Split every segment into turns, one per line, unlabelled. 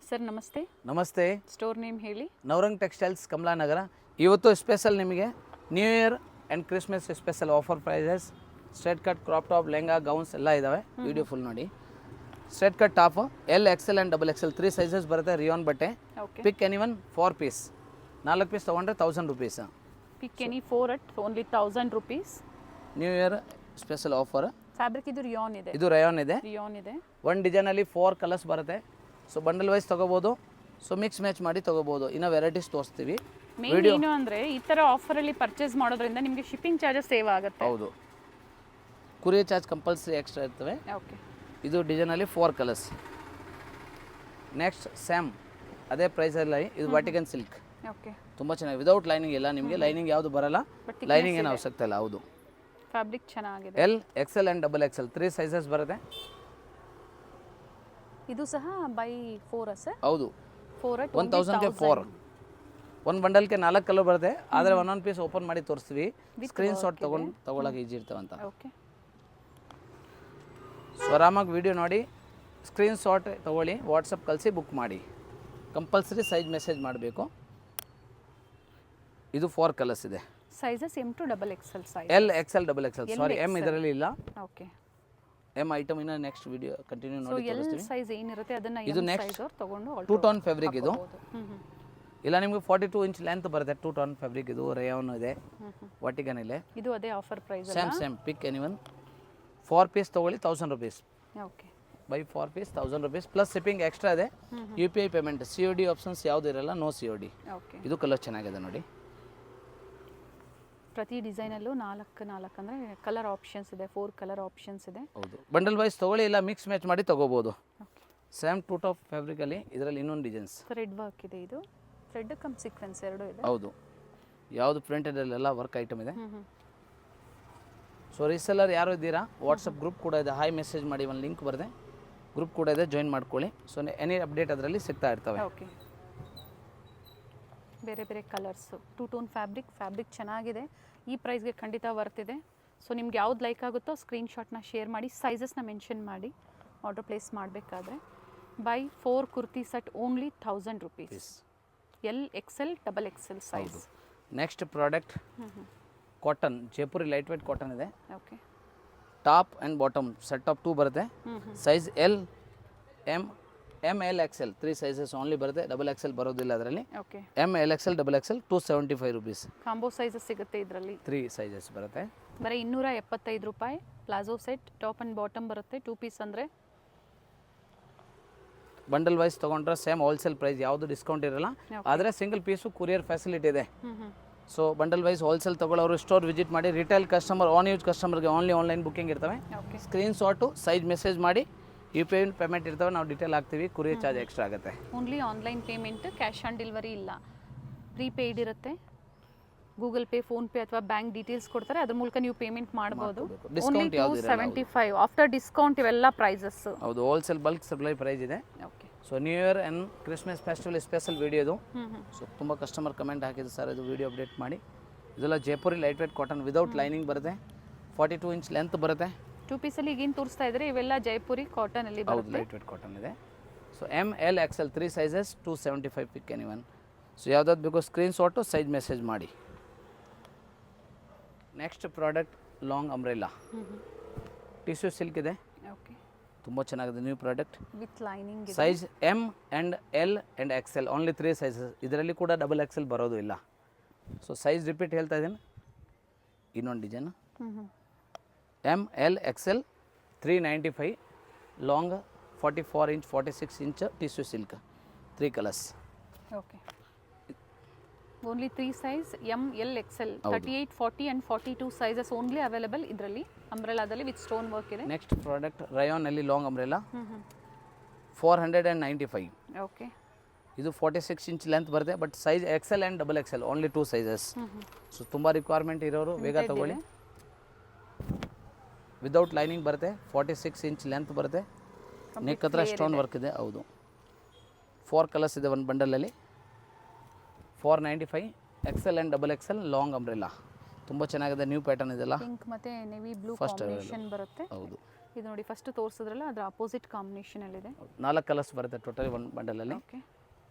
Sir ನಮಸ್ತೆ.
ನಮಸ್ತೆ.
Store name ಹೇಳಿ.
ನವರಂಗ್ ಟೆಕ್ಸ್ಟೈಲ್ಸ್ ಕಮಲಾನಗರ. ಇವತ್ತು ಸ್ಪೆಷಲ್ ನಿಮಗೆ new year and Christmas special offer prices. Straight cut, crop top, lehenga, gowns ಎಲ್ಲ ಇದ್ದಾವೆ. ವಿಡಿಯೋ ಫುಲ್ ನೋಡಿ. Straight cut top L XL and double XL 3 sizes ಬರುತ್ತೆ. Rayon ಬಟ್ಟೆ. Pick any one 4 piece. 4 piece ತೊಗೊಂಡ್ರೆ 1000 rupees.
Pick any 4 at only 1000 rupees.
New year special offer.
Fabric ಇದು rayon ಇದೆ.
ಇದು rayon ಇದೆ.
ರಿಯಾನ್ ಇದೆ.
ಒಂದು ಡಿಸೈನಲ್ಲಿ 4 ಕಲರ್ಸ್ ಬರುತ್ತೆ. ಸೊ ಬಂಡಲ್ ವೈಸ್ ತೊಗೋಬೋದು. ಸೊ ಮಿಕ್ಸ್ ಮ್ಯಾಚ್ ಮಾಡಿ ತೊಗೋಬೋದು. ಇನ್ನೂ ವೆರೈಟೀಸ್ ತೋರಿಸ್ತೀವಿ.
ಮೇನ್ ಏನು ಅಂದರೆ ಈ ಥರ ಆಫರಲ್ಲಿ ಪರ್ಚೇಸ್ ಮಾಡೋದ್ರಿಂದ ನಿಮಗೆ ಶಿಪ್ಪಿಂಗ್ ಚಾರ್ಜಸ್ ಸೇವ್ ಆಗುತ್ತೆ.
ಹೌದು. ಕುರಿಯರ್ ಚಾರ್ಜ್ ಕಂಪಲ್ಸರಿ ಎಕ್ಸ್ಟ್ರಾ ಇರ್ತವೆ.
ಓಕೆ.
ಇದು ಡಿಸೈನಲ್ಲಿ 4 ಕಲರ್ಸ್. ನೆಕ್ಸ್ಟ್ ಸ್ಯಾಮ್ ಅದೇ ಪ್ರೈಸಲ್ಲಿ ಇದು ವಾಟಿಕನ್ ಸಿಲ್ಕ್.
ಓಕೆ.
ತುಂಬ ಚೆನ್ನಾಗಿ ವಿದೌಟ್ ಲೈನಿಂಗ್ ಇಲ್ಲ. ನಿಮಗೆ ಲೈನಿಂಗ್ ಯಾವುದು ಬರಲ್ಲ. ಲೈನಿಂಗ್ ಏನು ಅವಶ್ಯಕತೆ ಇಲ್ಲ. ಹೌದು.
ಫ್ಯಾಬ್ರಿಕ್ ಚೆನ್ನಾಗಿದೆ.
L XL and double XL 3 sizes ಬರುತ್ತೆ.
ಇದು ಸಹ ಬೈ 4 ಸರ್.
ಹೌದು.
4 at
1000ಗೆ 4. ಒಂದು ಬಂಡಲ್ಗೆ 4 ಕಲರ್ ಬರುತ್ತೆ. ಆದರೆ ಒಂದೊಂದು ಪೀಸ್ ಓಪನ್ ಮಾಡಿ ತೋರಿಸ್ತೀವಿ. ಸ್ಕ್ರೀನ್ ಶಾಟ್ ತೊಗೊಳಕ್ಕೆ ಈಜಿ ಇರ್ತಾವಂತ.
ಓಕೆ.
ಸೊ ಆರಾಮಾಗಿ ವಿಡಿಯೋ ನೋಡಿ ಸ್ಕ್ರೀನ್ ಶಾಟ್ ತೊಗೊಳ್ಳಿ, ವಾಟ್ಸಪ್ ಕಳಿಸಿ ಬುಕ್ ಮಾಡಿ. ಕಂಪಲ್ಸರಿ ಸೈಜ್ ಮೆಸೇಜ್ ಮಾಡಬೇಕು. ಇದು 4 ಕಲರ್ಸ್ ಇದೆ.
Sizes M to double XL size.
L XL double Excel. Sorry, M ಇದರಲ್ಲಿ ಇಲ್ಲ.
ಓಕೆ.
ಎಮ್ ಐಟಮ್ ಇನ್ನು ನೆಕ್ಸ್ಟ್ ವಿಡಿಯೋ ಕಂಟಿನ್ಯೂ
ಸೊ
ನೋಡಿ
ಎಲ್
ತೋರಿಸ್ತೀವಿ.
ಸೈಜ್ ಏನಿರುತ್ತೆ ಅದನ್ನ
ಇದು
ಎಮ್
next
ಸೈಜ್ ಅವ್ರು ತಗೊಂಡು
2 ಟೋನ್ ಫ್ಯಾಬ್ರಿಕ್ ಇದು.
ಹ್ಮ್.
ಇಲ್ಲ ನಿಮಗೆ 42 ಇಂಚ್ ಲೆಂತ್ ಬರುತ್ತೆ. 2 ಟೋನ್ ಫ್ಯಾಬ್ರಿಕ್ ಇದು. ರೇಯಾನ್ ಇದೆ. ವಾಟಿಕನ್ ಇದೆ.
ಇದು ಅದೇ offer price
same same. Pick any one 4 piece ತೊಗೊಳ್ಳಿ 1000 rupees.
Okay.
Buy 4 piece 1000 rupees plus shipping extra ಇದೆ. UPI payment. COD ಆಪ್ಷನ್ಸ್ ಯಾವುದು ಇರಲ್ಲ. No COD.
ಓಕೆ.
ಇದು ಕಲರ್ ಚೆನ್ನಾಗಿದೆ ನೋಡಿ.
ಪ್ರತಿ ಡಿಸೈನಲ್ಲೂ 4 ಅಂದರೆ ಕಲರ್ ಆಪ್ಷನ್ಸ್ ಇದೆ. 4 ಕಲರ್ ಆಪ್ಷನ್ಸ್ ಇದೆ.
ಹೌದು. ಬಂಡಲ್ ವೈಸ್ ತೊಗೊಳ್ಳಿ, ಇಲ್ಲ ಮಿಕ್ಸ್ ಮ್ಯಾಚ್ ಮಾಡಿ ತೊಗೋಬೋದು.
ಓಕೆ.
ಸೇಮ್ 2 ಟಾಪ್ ಫ್ಯಾಬ್ರಿಕಲ್ಲಿ ಇದರಲ್ಲಿ ಇನ್ನೊಂದು ಡಿಸೈನ್ಸ್.
ಥ್ರೆಡ್ ವರ್ಕ್ ಇದೆ. ಇದು ಥ್ರೆಡ್ ಕಮ್ ಸೀಕ್ವೆನ್ಸ್ ಎರಡೂ ಇದೆ.
ಹೌದು. ಯಾವುದು ಪ್ರಿಂಟೆಡಲ್ಲೆಲ್ಲ ವರ್ಕ್ ಐಟಮ್ ಇದೆ. ಸೊ ರೀಸೆಲ್ಲರ್ ಯಾರು ಇದ್ದೀರಾ, ವಾಟ್ಸಪ್ ಗ್ರೂಪ್ ಕೂಡ ಇದೆ. ಹಾಯ್ ಮೆಸೇಜ್ ಮಾಡಿ, ಒಂದು ಲಿಂಕ್ ಬರುತ್ತೆ. ಗ್ರೂಪ್ ಕೂಡ ಇದೆ, ಜಾಯಿನ್ ಮಾಡ್ಕೊಳ್ಳಿ. ಸೊ ಎನಿ ಅಪ್ಡೇಟ್ ಅದರಲ್ಲಿ ಸಿಗ್ತಾ ಇರ್ತವೆ.
ಓಕೆ. ಬೇರೆ ಬೇರೆ ಕಲರ್ಸು 2 ಟೋನ್ ಫ್ಯಾಬ್ರಿಕ್ ಚೆನ್ನಾಗಿದೆ. ಈ ಪ್ರೈಸ್ಗೆ ಖಂಡಿತ ವರ್ತಿದೆ. ಸೊ ನಿಮ್ಗೆ ಯಾವ್ದು ಲೈಕ್ ಆಗುತ್ತೋ ಸ್ಕ್ರೀನ್ಶಾಟ್ನ ಶೇರ್ ಮಾಡಿ, ಸೈಜಸ್ನ ಮೆನ್ಷನ್ ಮಾಡಿ ಆರ್ಡರ್ ಪ್ಲೇಸ್ ಮಾಡಬೇಕಾದ್ರೆ. Buy 4 kurti set only 1000 rupees. L XL double XL size.
Next product cotton, Jaipuri light weight cotton ಇದೆ.
Okay.
Top and bottom set of 2 ಬರುತ್ತೆ. Size L, M L XL 3 sizes only ಬರುತ್ತೆ. Double XL ಬರೋದಿಲ್ಲ ಅದರಲ್ಲಿ.
Okay.
M L XL double XL 275 rupees.
Combo sizes ಸಿಗುತ್ತೆ ಇದರಲ್ಲಿ.
3 sizes ಬರುತ್ತೆ.
ಬರೀ 275 ರೂಪಾಯಿ. Palazzo set top and bottom ಬರುತ್ತೆ. 2 ಪೀಸ್ ಅಂದರೆ
ಬಂಡಲ್ ವೈಸ್ ತೊಗೊಂಡ್ರೆ ಸೇಮ್ ಹೋಲ್ಸೇಲ್ ಪ್ರೈಸ್, ಯಾವುದು ಡಿಸ್ಕೌಂಟ್ ಇರಲ್ಲ. ಆದರೆ ಸಿಂಗಲ್ ಪೀಸು ಕುರಿಯರ್ ಫೆಸಿಲಿಟಿ ಇದೆ. ಸೊ ಬಂಡಲ್ ವೈಸ್ ಹೋಲ್ಸೇಲ್ ತೊಗೊಳ್ಳೋರು ಸ್ಟೋರ್ ವಿಸಿಟ್ ಮಾಡಿ. ರಿಟೇಲ್ ಕಸ್ಟಮರ್, ಆನ್ ಯೂಸ್ ಕಸ್ಟಮರ್ಗೆ ಓನ್ಲಿ ಆನ್ಲೈನ್ ಬುಕ್ಕಿಂಗ್ ಇರ್ತವೆ. ಸ್ಕ್ರೀನ್ ಶಾಟು ಸೈಜ್ ಮೆಸೇಜ್ ಮಾಡಿ. UPI ಪೇಮೆಂಟ್ ಇರ್ತವೆ, ನಾವು ಡೀಟೇಲ್ ಹಾಕ್ತೀವಿ. ಕುರಿಯರ್ ಚಾರ್ಜ್ ಎಕ್ಸ್ಟ್ರಾ ಆಗುತ್ತೆ.
Only online payment, cash on delivery ಇಲ್ಲ. ಪ್ರೀಪೇಯ್ಡ್ ಇರುತ್ತೆ. ಗೂಗಲ್ ಪೇ, ಫೋನ್ಪೇ ಅಥವಾ ಬ್ಯಾಂಕ್ ಡೀಟೇಲ್ಸ್ ಕೊಡ್ತಾರೆ, ಅದ್ರ ಮೂಲಕ ನೀವು ಪೇಮೆಂಟ್ ಮಾಡ್ಬೋದು.
ಡಿಸ್ಕೌಂಟ್ ಯಾವುದು
275 ಆಫ್ಟರ್ ಡಿಸ್ಕೌಂಟ್ ಇವೆಲ್ಲ ಪ್ರೈಸಸ್.
ಹೌದು. ಹೋಲ್ಸೇಲ್ ಬಲ್ಕ್ ಸಪ್ಲೈ ಪ್ರೈಸ್ ಇದೆ.
Okay.
So new year and Christmas festival special video ಇದು. ಸೊ ತುಂಬ ಕಸ್ಟಮರ್ ಕಮೆಂಟ್ ಹಾಕಿದ್ರು, ಸರ್ ಇದು ವಿಡಿಯೋ ಅಪ್ಡೇಟ್ ಮಾಡಿ. ಇದೆಲ್ಲ Jaipuri light weight cotton without lining ಬರುತ್ತೆ. 42 ಇಂಚ್ ಲೆಂತ್ ಬರುತ್ತೆ. 2
ಪೀಸಲ್ಲಿ ಈಗೇನು ತೋರಿಸ್ತಾ ಇದ್ದಾರೆ ಇವೆಲ್ಲ ಜೈಪುರಿ ಕಾಟನಲ್ಲಿ ಬರುತ್ತೆ.
ಲೈಟ್ ವೇಟ್ ಕಾಟನ್ ಇದೆ. So M L XL 3 sizes 275 ಪಿಕ್ ಎನಿ ಒನ್. ಸೊ ಯಾವ್ದಾದ್ರು ಬೇಕು ಸ್ಕ್ರೀನ್ ಶಾಟು ಸೈಜ್ ಮೆಸೇಜ್ ಮಾಡಿ. Next product long umbrella tissue silk ಇದೆ.
ಓಕೆ.
ತುಂಬ ಚೆನ್ನಾಗಿದೆ new product.
With lining.
Size M and L and Excel only 3 sizes. ಇದರಲ್ಲಿ ಕೂಡ double XL ಬರೋದು ಇಲ್ಲ. ಸೊ ಸೈಜ್ ರಿಪೀಟ್ ಹೇಳ್ತಾ ಇದ್ದೀನಿ. ಇನ್ನೊಂದು design M L XL 395, long 44 inch 46 inch tissue silk 3 colours.
Okay. Only 3 size M L XL 38, 40 and 42 sizes only available ಇದರಲ್ಲಿ. ಅಂಬ್ರೆಲಾದಲ್ಲಿ with stone work ಇದೆ.
ನೆಕ್ಸ್ಟ್ ಪ್ರಾಡಕ್ಟ್ ರಯಾನಲ್ಲಿ ಲಾಂಗ್ ಅಂಬ್ರೆಲಾ 495.
ಓಕೆ.
ಇದು 46 inch length ಬರುತ್ತೆ. But size XL and double XL only 2 sizes. So ತುಂಬ requirement ಇರೋರು ಬೇಗ ತಗೊಳ್ಳಿ. ವಿದೌಟ್ ಲೈನಿಂಗ್ ಬರುತ್ತೆ. 46 ಇಂಚ್ ಲೆಂತ್ ಬರುತ್ತೆ. ನೆಕ್ ಹತ್ರ ಸ್ಟೋನ್ ವರ್ಕ್ ಇದೆ. ಹೌದು. 4 ಕಲರ್ಸ್ ಇದೆ ಒಂದು ಬಂಡಲಲ್ಲಿ. 495 Excel and double Excel long umbrella ತುಂಬ ಚೆನ್ನಾಗಿದೆ. ನ್ಯೂ ಪ್ಯಾಟರ್ನ್ ಇದೆಲ್ಲ.
ಪಿಂಕ್ ಮತ್ತು ನೆವಿ ಬ್ಲೂ ಕಾಂಬಿನೇಷನ್ ಬರುತ್ತೆ.
ಹೌದು.
ಇದು ನೋಡಿ ಫಸ್ಟ್ ತೋರಿಸಿದ್ರಲ್ಲ ಅದರ ಅಪೋಸಿಟ್ ಕಾಂಬಿನೇಷನಲ್ಲಿದೆ.
4 ಕಲರ್ಸ್ ಬರುತ್ತೆ ಟೋಟಲಿ ಒಂದು ಬಂಡಲಲ್ಲಿ.
ಓಕೆ,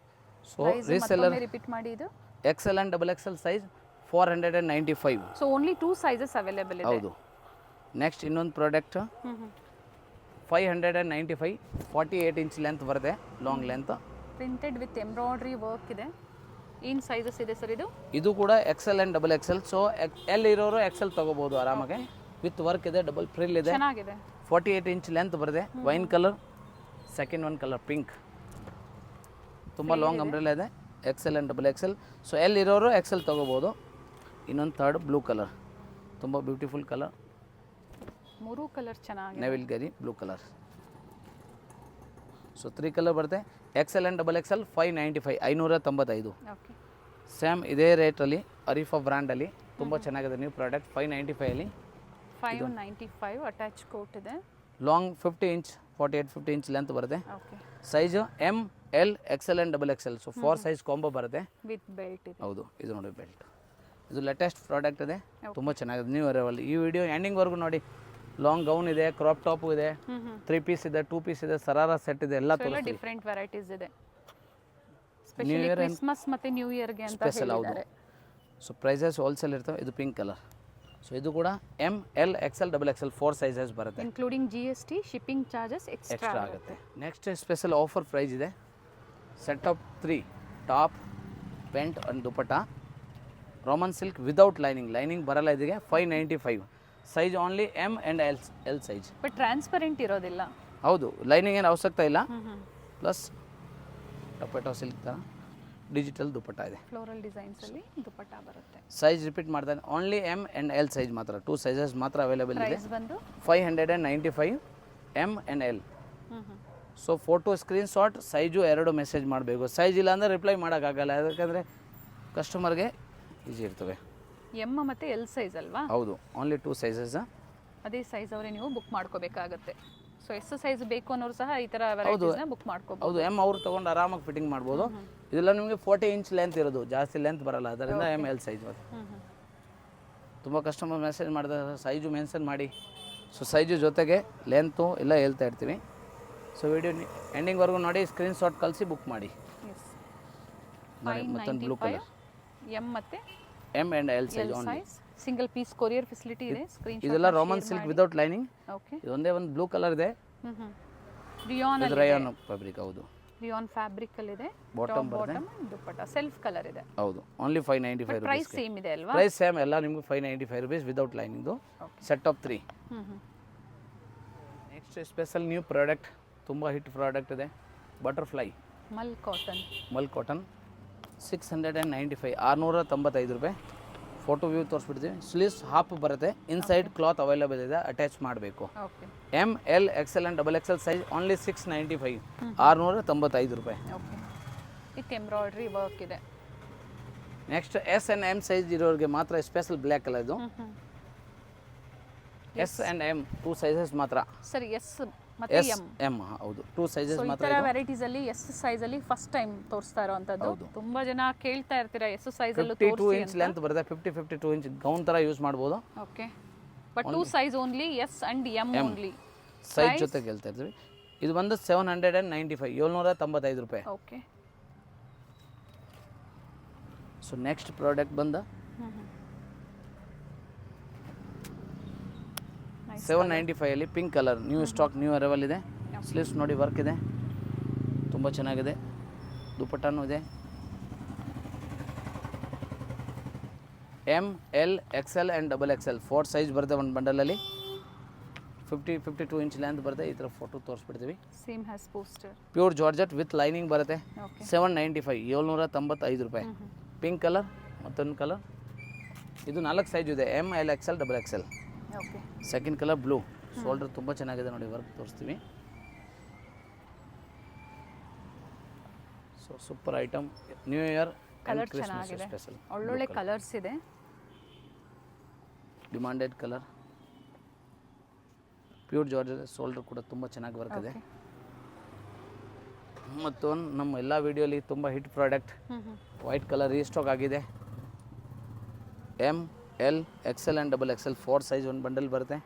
ಸೊ ರೀಸೆಲ್ಲರ್
ರಿಪೀಟ್ ಮಾಡಿ ಇದು
XL and XXL size 495.
So only 2 sizes available ಇದೆ.
ಹೌದು. ನೆಕ್ಸ್ಟ್ ಇನ್ನೊಂದು ಪ್ರಾಡಕ್ಟ್ 595, 48 ಇಂಚ್ ಲೆಂತ್ ಬರುತ್ತೆ, long length.
Printed with embroidery work ಇದೆ. ಏನು ಸೈಜಸ್ ಇದೆ ಸರ್ ಇದು?
ಇದು ಕೂಡ XL and XXL. So L ಇರೋರು XL ತಗೋಬಹುದು ಆರಾಮಾಗಿ. ವಿತ್ ವರ್ಕ್ ಇದೆ, ಡಬಲ್ ಫ್ರಿಲ್ ಇದೆ,
ಚೆನ್ನಾಗಿದೆ.
48 ಇಂಚ್ ಲೆಂತ್ ಬರುತ್ತೆ. Wine colour, second one colour pink, ತುಂಬ ಲಾಂಗ್ ಅಂಬ್ರೆಲ್ಲ ಇದೆ. XL and XXL. So L ಇರೋರು XL ತಗೋಬಹುದು. ಇನ್ನೊಂದು ಥರ್ಡ್ ಬ್ಲೂ ಕಲರ್, ತುಂಬ ಬ್ಯೂಟಿಫುಲ್ ಕಲರ್,
3 ಕಲರ್ ಚೆನ್ನಾಗಿದೆ.
ನೆವಿಲ್ ಗರಿ ಬ್ಲೂ ಕಲರ್. ಸೊ 3 ಕಲರ್ ಬರುತ್ತೆ. XL and XXL 595, 595.
Okay,
same ಇದೇ ರೇಟಲ್ಲಿ ಅರೀಫಾ ಬ್ರ್ಯಾಂಡಲ್ಲಿ ತುಂಬ ಚೆನ್ನಾಗಿದೆ ನ್ಯೂ ಪ್ರಾಡಕ್ಟ್. 595 ಅಲ್ಲಿ
595 ಅಟ್ಯಾಚ್ ಕೋಟ್ ಇದೆ.
ಲಾಂಗ್ 50 ಇಂಚ್ 50 ಇಂಚ್ ಲೆಂತ್ ಬರುತ್ತೆ.
Okay,
size M, L, XL and XXL. So 4 size combo ಬರುತ್ತೆ.
ವಿತ್ ಬೆಲ್ಟ್ ಇದೆ.
ಹೌದು, ಇದು ನೋಡಿ ಬೆಲ್ಟ್. ಇದು ಲೇಟೆಸ್ಟ್ ಪ್ರಾಡಕ್ಟ್ ಇದೆ, ತುಂಬ ಚೆನ್ನಾಗಿದೆ ನ್ಯೂ ಅರೈವಲ್. ಈ ವಿಡಿಯೋ ಎಂಡಿಂಗ್ವರೆಗೂ ನೋಡಿ. ಲಾಂಗ್ ಗೌನ್ ಇದೆ, ಕ್ರಾಪ್ ಟಾಪು ಇದೆ, 3 ಪೀಸ್ ಇದೆ, 2 ಪೀಸ್ ಇದೆ, ಸರಾರ ಸೆಟ್ ಇದೆ, ಎಲ್ಲ ತೋರಿಸ್ತೀವಿ.
ಡಿಫರೆಂಟ್ ವೆರೈಟೀಸ್ ಇದೆ. ಸ್ಪೆಷಲಿ ಕ್ರಿಸ್ಮಸ್ ಮತ್ತೆ ನ್ಯೂ ಇಯರ್ಗೆ ಅಂತ ಹೇಳಿದ್ದಾರೆ.
ಸೊ ಪ್ರೈಸಸ್ ಹೋಲ್ಸೇಲ್ ಇರ್ತವೆ. ಇದು ಪಿಂಕ್ ಕಲರ್. ಸೊ ಇದು ಕೂಡ M, L, XL, XXL 4 sizes ಬರುತ್ತೆ,
including GST, shipping charges extra
ಆಗುತ್ತೆ. ನೆಕ್ಸ್ಟ್ ಸ್ಪೆಷಲ್ ಆಫರ್ ಪ್ರೈಸ್ ಇದೆ. Set of 3 top, paint and dupatta, Roman silk without lining. Lining ಬರಲ್ಲ ಇದಕ್ಕೆ. 595. Size only M and L size.
But transparent ಇರೋದಿಲ್ಲ.
ಹೌದು, lining ಏನು ಅವಶ್ಯಕತೆ ಇಲ್ಲ. ಪ್ಲಸ್ ಟೊಪೆಟೊ ಸಿಲ್ಕ್ ಥರ ಡಿಜಿಟಲ್ ದುಪಟ್ಟ ಇದೆ,
ಫ್ಲೋರಲ್ ಡಿಸೈನ್ಸ್ ಅಲ್ಲಿ ದುಪಟ್ಟ ಬರುತ್ತೆ.
ಸೈಜ್ ರಿಪೀಟ್ ಮಾಡ್ತಾನೆ. Only M and L size ಮಾತ್ರ, 2 ಸೈಜಸ್ ಮಾತ್ರ ಅವೈಲೇಬಲ್ ಇದೆ.
ಪ್ರೈಸ್ ಬಂದು
595 M and L. So photo screenshot, size 2 message ಮಾಡಬೇಕು. ಸೈಜ್ ಇಲ್ಲ ಅಂದರೆ ರಿಪ್ಲೈ ಮಾಡೋಕ್ಕಾಗಲ್ಲ, ಯಾಕಂದರೆ ಕಸ್ಟಮರ್ಗೆ ಈಸಿ ಇರ್ತವೆ.
M ಮತ್ತೆ L ಸೈಜ್ ಅಲ್ವಾ?
ಹೌದು, ಓನ್ಲಿ 2 ಸೈಜಸ್.
ಅದೇ ಸೈಜ್ ಅವರೇ ನೀವು ಬುಕ್ ಮಾಡ್ಕೋಬೇಕಾಗುತ್ತೆ. ಸೊ ಎಸ್ ಸೈಜ್ ಬೇಕು ಅನ್ನೋರು ಸಹ ಈ ಥರ ವೆರೈಟೀಸ್ನ ಬುಕ್ ಮಾಡ್ಕೋಬಹುದು.
ಹೌದು, M ಅವ್ರು ತೊಗೊಂಡು ಆರಾಮಾಗಿ ಫಿಟ್ಟಿಂಗ್ ಮಾಡ್ಬೋದು. ಇದೆಲ್ಲ ನಿಮಗೆ 40 ಇಂಚ್ ಲೆಂತ್ ಇರೋದು, ಜಾಸ್ತಿ ಲೆಂತ್ ಬರಲ್ಲ, ಅದರಿಂದ M, L ಸೈಜ್ ಬರುತ್ತೆ. ತುಂಬ ಕಸ್ಟಮರ್ ಮೆಸೇಜ್ ಮಾಡಿದಾಗ ಸೈಜು ಮೆನ್ಷನ್ ಮಾಡಿ. ಸೊ ಸೈಜು ಜೊತೆಗೆ ಲೆಂತು ಎಲ್ಲ ಹೇಳ್ತಾ ಇರ್ತೀವಿ. ಸೊ ವಿಡಿಯೋ ಎಂಡಿಂಗ್ವರೆಗೂ ನೋಡಿ, ಸ್ಕ್ರೀನ್ಶಾಟ್ ಕಳಿಸಿ ಬುಕ್ ಮಾಡಿ. ಮತ್ತೊಂದು ಬ್ಲೂ ಕಲರ್,
M ಮತ್ತೆ
M and L size only.
Single piece courier facility ಇದೆ. ಸ್ಕ್ರೀನ್ ಶಾಟ್
ಇದೆಲ್ಲ roman silk without lining.
Okay,
ಇದೊಂದೇ ಒಂದು ಬ್ಲೂ ಕಲರ್ ಇದೆ.
ರಿಯಾನ್
ಇದು ರಯಾನ್ ಫ್ಯಾಬ್ರಿಕ್. ಹೌದು,
ರಿಯಾನ್ ಫ್ಯಾಬ್ರಿಕ್ ಅಲ್ಲಿ ಇದೆ.
ಬಾಟಮ್ ಬರುತ್ತೆ,
ದುಪಟ್ಟ ಸೆಲ್ಫ್ ಕಲರ್ ಇದೆ.
ಹೌದು, ಓನ್ಲಿ 595 ರೂಪೀಸ್.
ಪ್ರೈಸ್ ಸೇಮ್ ಇದೆ ಅಲ್ವಾ?
ಪ್ರೈಸ್ ಸೇಮ್ ಎಲ್ಲ ನಿಮಗೆ 595 ರೂಪೀಸ್ ವಿದೌಟ್ ಲೈನಿಂಗ್ದು. Set of 3. Next special new product, ತುಂಬ ಹಿಟ್ ಪ್ರಾಡಕ್ಟ್ ಇದೆ. ಬಟರ್ಫ್ಲೈ
ಮಲ್
ಕಾಟನ್ 695, 695 ರೂಪಾಯಿ. ಫೋಟೋ ವ್ಯೂ ತೋರಿಸ್ಬಿಡ್ತೀವಿ. ಸ್ಲೀವ್ಸ್ ಹಾಫ್ ಬರುತ್ತೆ, ಇನ್ಸೈಡ್ ಕ್ಲಾತ್ ಅವೈಲೇಬಲ್ ಇದೆ, ಅಟ್ಯಾಚ್ ಮಾಡಬೇಕು.
Okay,
M, L, XL and XXL size only 695, 695 ರೂಪಾಯಿ.
ಓಕೆ, ವಿತ್ ಎಂಬ್ರಾಯ್ಡ್ರಿ ವರ್ಕ್ ಇದೆ.
Next S and M size ಇರೋರಿಗೆ ಮಾತ್ರ ಸ್ಪೆಷಲ್ ಬ್ಲ್ಯಾಕ್ ಕಲರ್ ಇದು. S and M 2 ಸೈಜಸ್ ಮಾತ್ರ.
ಸರಿ, S ಮತ್ತೆ M.
ಹೌದು, 2 ಸೈಜಸ್ ಮಾತ್ರ.
ಈ ತರ ವೆರೈಟೀಸ್ ಅಲ್ಲಿ S ಸೈಜ್ ಅಲ್ಲಿ ಫಸ್ಟ್ ಟೈಮ್ ತೋರಿಸ್ತಾ ಇರೋಂತದ್ದು. ತುಂಬಾ ಜನ ಕೇಳ್ತಾ ಇರ್ತೀರಾ S ಸೈಜ್ ಅಲ್ಲಿ
52 ಇಂಚ್ ಲೆಂತ್ ಬರುತ್ತೆ, 52 ಇಂಚ್ ಗೌನ್ ತರ ಯೂಸ್ ಮಾಡಬಹುದು.
Okay, but 2 size only, S and M only.
Size ಜೊತೆ ಹೇಳ್ತಾ ಇರ್ತೀವಿ. ಇದು ಬಂದು 795, 795 ರೂಪಾಯಿ.
ಓಕೆ,
ಸೊ ನೆಕ್ಸ್ಟ್ ಪ್ರಾಡಕ್ಟ್ ಬಂದು 795 ಅಲ್ಲಿ pink colour new stock, new arrival ಇದೆ. ಸ್ಲೀವ್ಸ್ ನೋಡಿ ವರ್ಕ್ ಇದೆ, ತುಂಬ ಚೆನ್ನಾಗಿದೆ. ದುಪಟ್ಟಾನೂ ಇದೆ. M, L, XL and XXL 4 size ಬರುತ್ತೆ ಒಂದು ಬಂಡಲಲ್ಲಿ. 52 ಇಂಚ್ ಲೆಂತ್ ಬರುತ್ತೆ. ಈ ಥರ ಫೋಟೋ ತೋರಿಸ್ಬಿಡ್ತೀವಿ.
Same as poster.
Pure georgette with lining ಬರುತ್ತೆ.
ಓಕೆ,
795, 795 ರೂಪಾಯಿ. ಪಿಂಕ್ ಕಲರ್, ಮತ್ತೊಂದು ಕಲರ್. ಇದು 4 ಸೈಜ್ ಇದೆ, M, L, XL, XXL.
Okay,
second colour blue. Shoulder ತುಂಬ ಚೆನ್ನಾಗಿದೆ ನೋಡಿ, ವರ್ಕ್ ತೋರಿಸ್ತೀವಿ. So super item, new year
colour ಚೆನ್ನಾಗಿದೆ.
ಸ್ಪೆಷಲ್
ಒಳ್ಳೊಳ್ಳೆ ಕಲರ್ಸ್ ಇದೆ.
Demanded colour, pure georgette. Shoulder ಕೂಡ ತುಂಬ ಚೆನ್ನಾಗಿ ವರ್ಕ್ ಇದೆ. ಮತ್ತು ನಮ್ಮ ಎಲ್ಲ ವಿಡಿಯೋಲಿ ತುಂಬ hit product white colour restock ಆಗಿದೆ. M, L, XL and XXL 4 size ಒಂದು ಬಂಡಲ್ ಬರುತ್ತೆ.